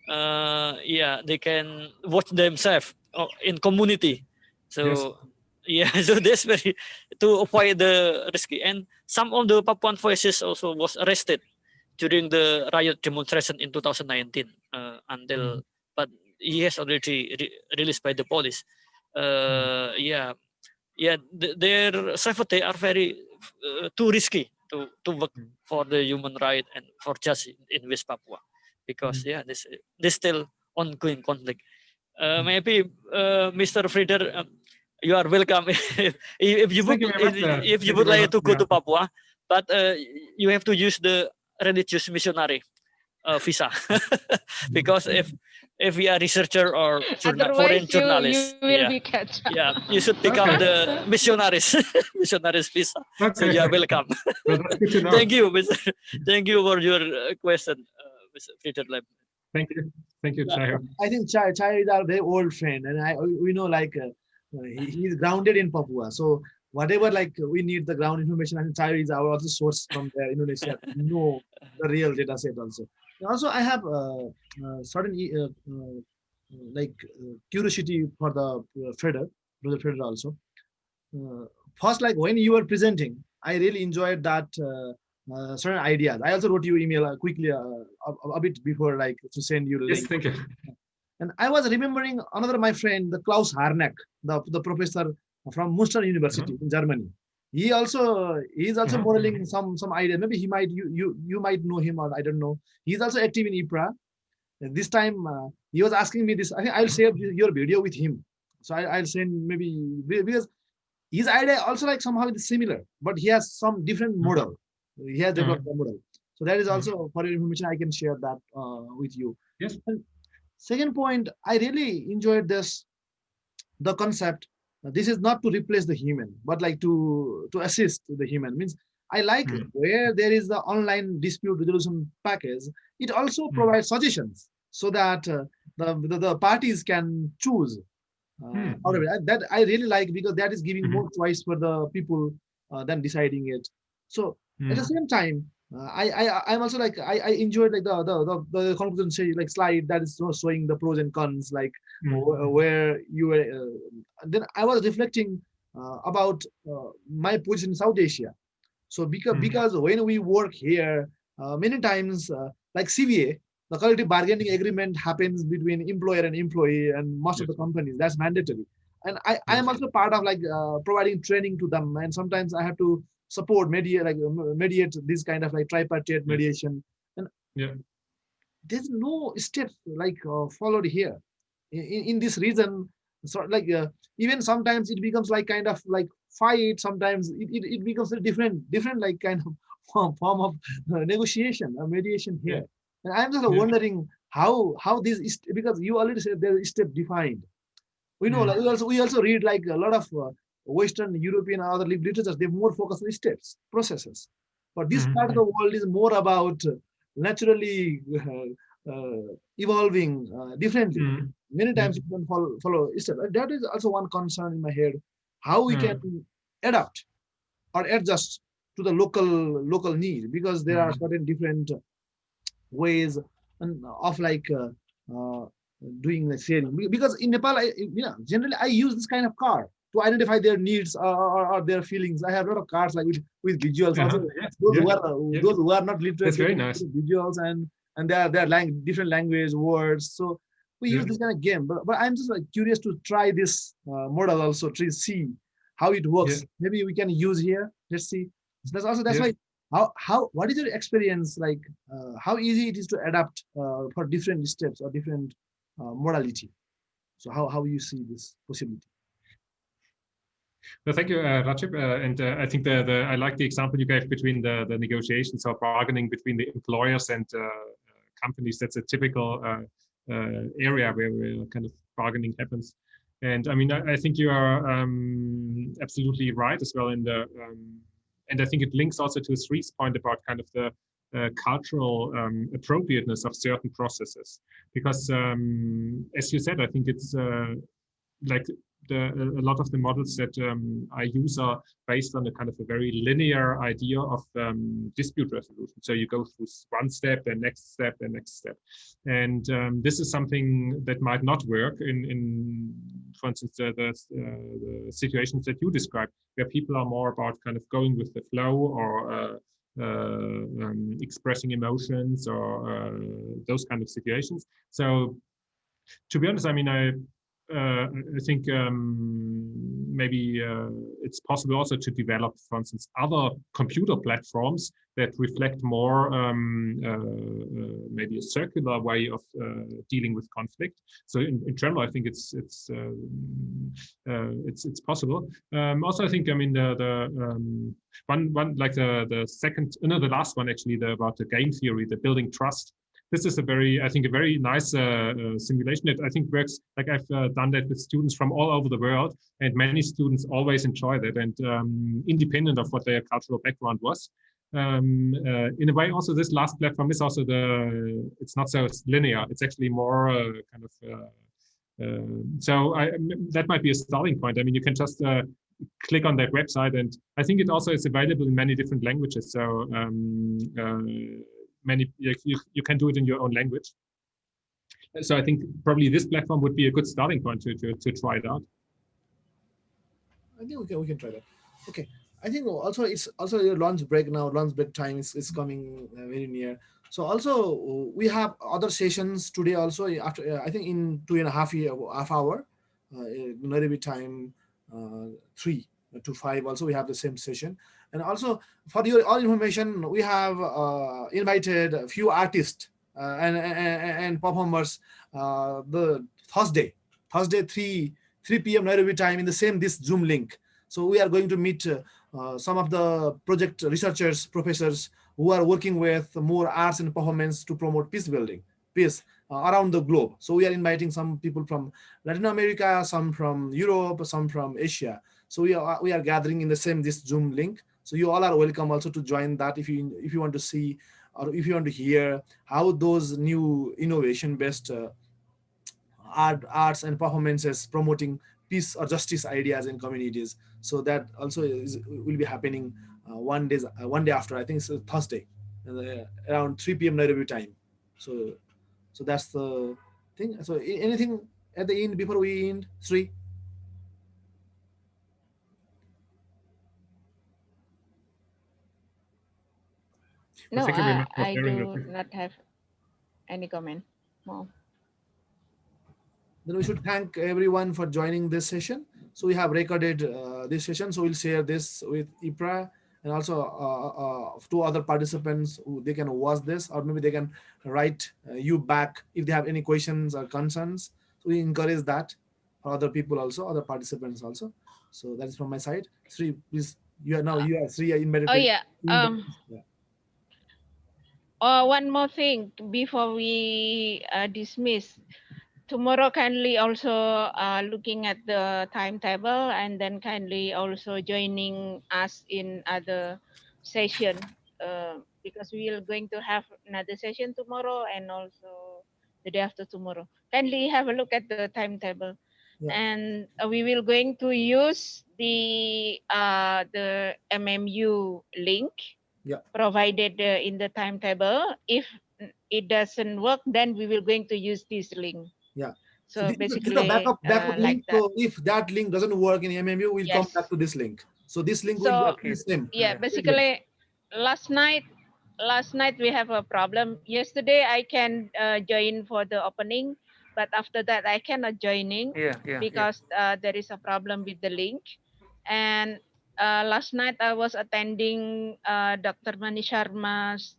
they can watch themselves in community. So so that's very to avoid the risky. And some of the Papuan voices also was arrested during the riot demonstration in 2019 until, but he has already released by the police. Their safety are very too risky to work for the human right and for justice in West Papua, because this still ongoing conflict. Maybe Mr. Frieder, you are welcome if you would like to go to Papua, but you have to use the religious missionary visa because if we are researcher or foreign Otherwise, journalist, you will be catch up. you should become the missionaries visa. So you are welcome. Thank you, Mr. Thank you for your question, Mr. Frieder. Thank you, Cahyo. I think Cahyo is our very old friend, and we know like he is grounded in Papua. So whatever like we need the ground information, I think Cahyo is our also source from Indonesia to know the real data set also. Also, I have certain curiosity for the Freder also. First, like when you were presenting, I really enjoyed that certain ideas. I also wrote you email quickly a bit before, like to send you. Yes, thank you. And I was remembering another my friend, the Klaus Harnack, the professor from Münster University in Germany. He is also modeling some idea. Maybe he might you might know him, or I don't know. He's also active in IPRA. And this time he was asking me this. I think I'll share your video with him. So I'll send maybe, because his idea also like somehow is similar, but he has some different model. He has developed a model. So that is also for your information. I can share that with you. Yes. And second point, I really enjoyed the concept. This is not to replace the human, but like to assist the human. Means I like where there is the online dispute resolution package. It also provides suggestions so that the parties can choose out of it. That I really like, because that is giving more choice for the people than deciding it. So at the same time, I'm also like I enjoyed like the conclusion like slide that is showing the pros and cons, like where you were. Then I was reflecting about my position in South Asia. So because when we work here, many times like CVA, the collective bargaining agreement happens between employer and employee, and most of the companies, that's mandatory. And I am also part of like providing training to them, and sometimes I have to support mediate this kind of like tripartite mediation. And there's no steps like followed here in this region. So like even sometimes it becomes like kind of like fight. Sometimes it becomes a different like kind of form of negotiation or mediation here. And I'm just wondering how this is, because you already said there is step defined. We know like we also read like a lot of Western European and other literatures. They more focus on steps, processes. But this part of the world is more about naturally evolving differently. Many times you don't follow steps. That is also one concern in my head, how we can adapt or adjust to the local need, because there are certain different ways of like doing the sharing. Because in Nepal, generally I use this kind of car. to identify their needs or their feelings. I have a lot of cards like with visuals. Also, those who are not literate, that's very nice. Visuals and they are different language words. So we use this kind of game. But I'm just like curious to try this model also to see how it works. Maybe we can use here. Let's see. So that's why. What is your experience like? How easy it is to adapt for different steps or different modality? So how you see this possibility? Well, thank you, Rajib. And I think I like the example you gave between the negotiations or bargaining between the employers and companies. That's a typical area where kind of bargaining happens. And I mean, I think you are absolutely right as well in the. And I think it links also to Sri's point about kind of the cultural appropriateness of certain processes. Because as you said, I think it's like a lot of the models that I use are based on a kind of a very linear idea of dispute resolution. So you go through one step, then next step, then next step. And this is something that might not work in for instance, the situations that you described, where people are more about kind of going with the flow or expressing emotions or those kind of situations. So to be honest, I mean, I think maybe it's possible also to develop, for instance, other computer platforms that reflect more maybe a circular way of dealing with conflict. So in general, I think it's possible. Also, I think I mean the one like the last one actually about the game theory, the building trust. This is I think a very nice simulation that I think works. Like I've done that with students from all over the world, and many students always enjoy that, and independent of what their cultural background was. In a way, also this last platform is also it's not so linear. It's actually more kind of. So that might be a starting point. I mean, you can just click on that website, and I think it also is available in many different languages. So. You can do it in your own language. So I think probably this platform would be a good starting point to try it out. I think we can try that. Okay. I think also it's also your lunch break now. Lunch break time is coming very near. So also we have other sessions today also after I think in 2.5 hour Nairobi time 3 to 5 also we have the same session. And also for your all information, we have invited a few artists and performers the Thursday 3 p.m. Nairobi time in the same this Zoom link. So we are going to meet some of the project researchers, professors who are working with more arts and performance to promote peace building, around the globe. So we are inviting some people from Latin America, some from Europe, some from Asia. So we are gathering in the same this Zoom link. So you all are welcome also to join that if you want to see or if you want to hear how those new innovation-based arts and performances promoting peace or justice ideas in communities. So that also will be happening one day after. I think it's Thursday, around 3 p.m. Nairobi time. So that's the thing. So anything at the end before we end, Sri? No, Thank you very much for I sharing do not have any comment more. Then we should thank everyone for joining this session. So we have recorded this session. So we'll share this with IPRA and also to other participants who they can watch this, or maybe they can write you back if they have any questions or concerns. So we encourage that for other people also, other participants also. So that is from my side. Sri, please, you are Sri invited. Oh yeah. One more thing before we dismiss. Tomorrow, kindly also looking at the timetable and then kindly also joining us in other session because we are going to have another session tomorrow and also the day after tomorrow. Kindly have a look at the timetable, and we will going to use the MMU link provided in the timetable. If it doesn't work, then we will going to use this link. So this basically, is a backup like link. that. So if that link doesn't work in MMU, we'll come Yes. back to this link. So this link will So work the same. yeah, basically, last night we have a problem. Yesterday I can join for the opening, but after that I cannot joining because there is a problem with the link. And last night I was attending Dr. Mani Sharma's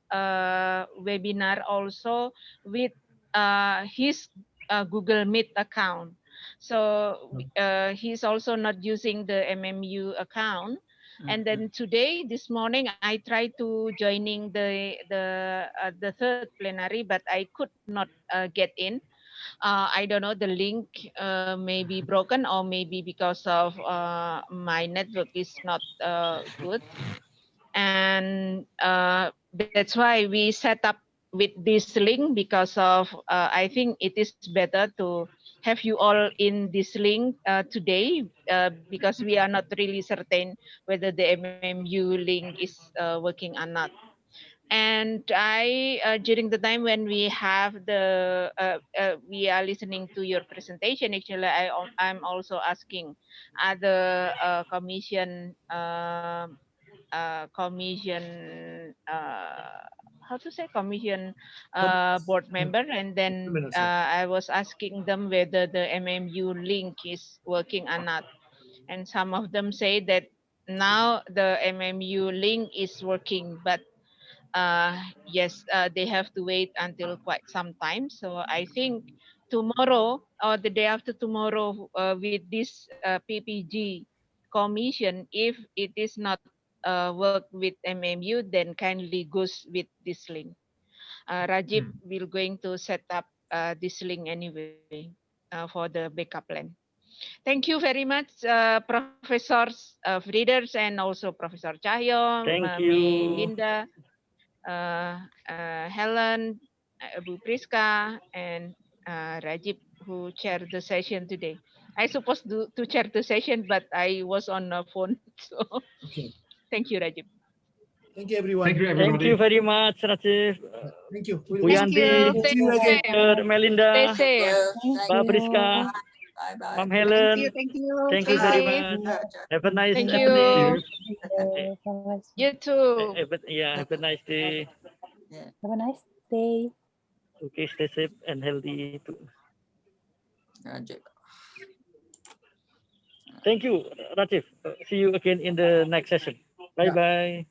webinar also with his Google Meet account. So he's also not using the MMU account. And then today, this morning, I tried to joining the third plenary, but I could not get in. I don't know, the link may be broken, or maybe because of my network is not good. And that's why we set up with this link, because of I think it is better to have you all in this link today, because we are not really certain whether the MMU link is working or not. And I during the time when we have the we are listening to your presentation, actually I'm also asking other commission how to say, commission board member, and then I was asking them whether the MMU link is working or not, and some of them say that now the MMU link is working, but yes, they have to wait until quite some time. So I think tomorrow or the day after tomorrow, with this PPG commission, if it is not work with MMU, then kindly goes with this link. Rajib will going to set up this link anyway for the backup plan. Thank you very much, professors, readers, and also Professor Cahyo, Thank you. Meilinda, Helen, Bu Priska, and Rajib, who chaired the session today. I supposed to chair the session, but I was on a phone. So Okay. thank you, Rajib. Thank you, everyone. Thank you, everybody. Thank you very much, Rajiv. Thank you. Bu Yanti, See you again. Melinda, Stay safe. Mbak Priska, Bye-bye. Ma'am Helen. Thank you. Thank you Stay very safe. much. Have a nice Thank evening. you. You too. Have a nice day. Have a nice day. Okay, stay safe and healthy too. Thank you, Rajiv. See you again in the next session. Bye-bye.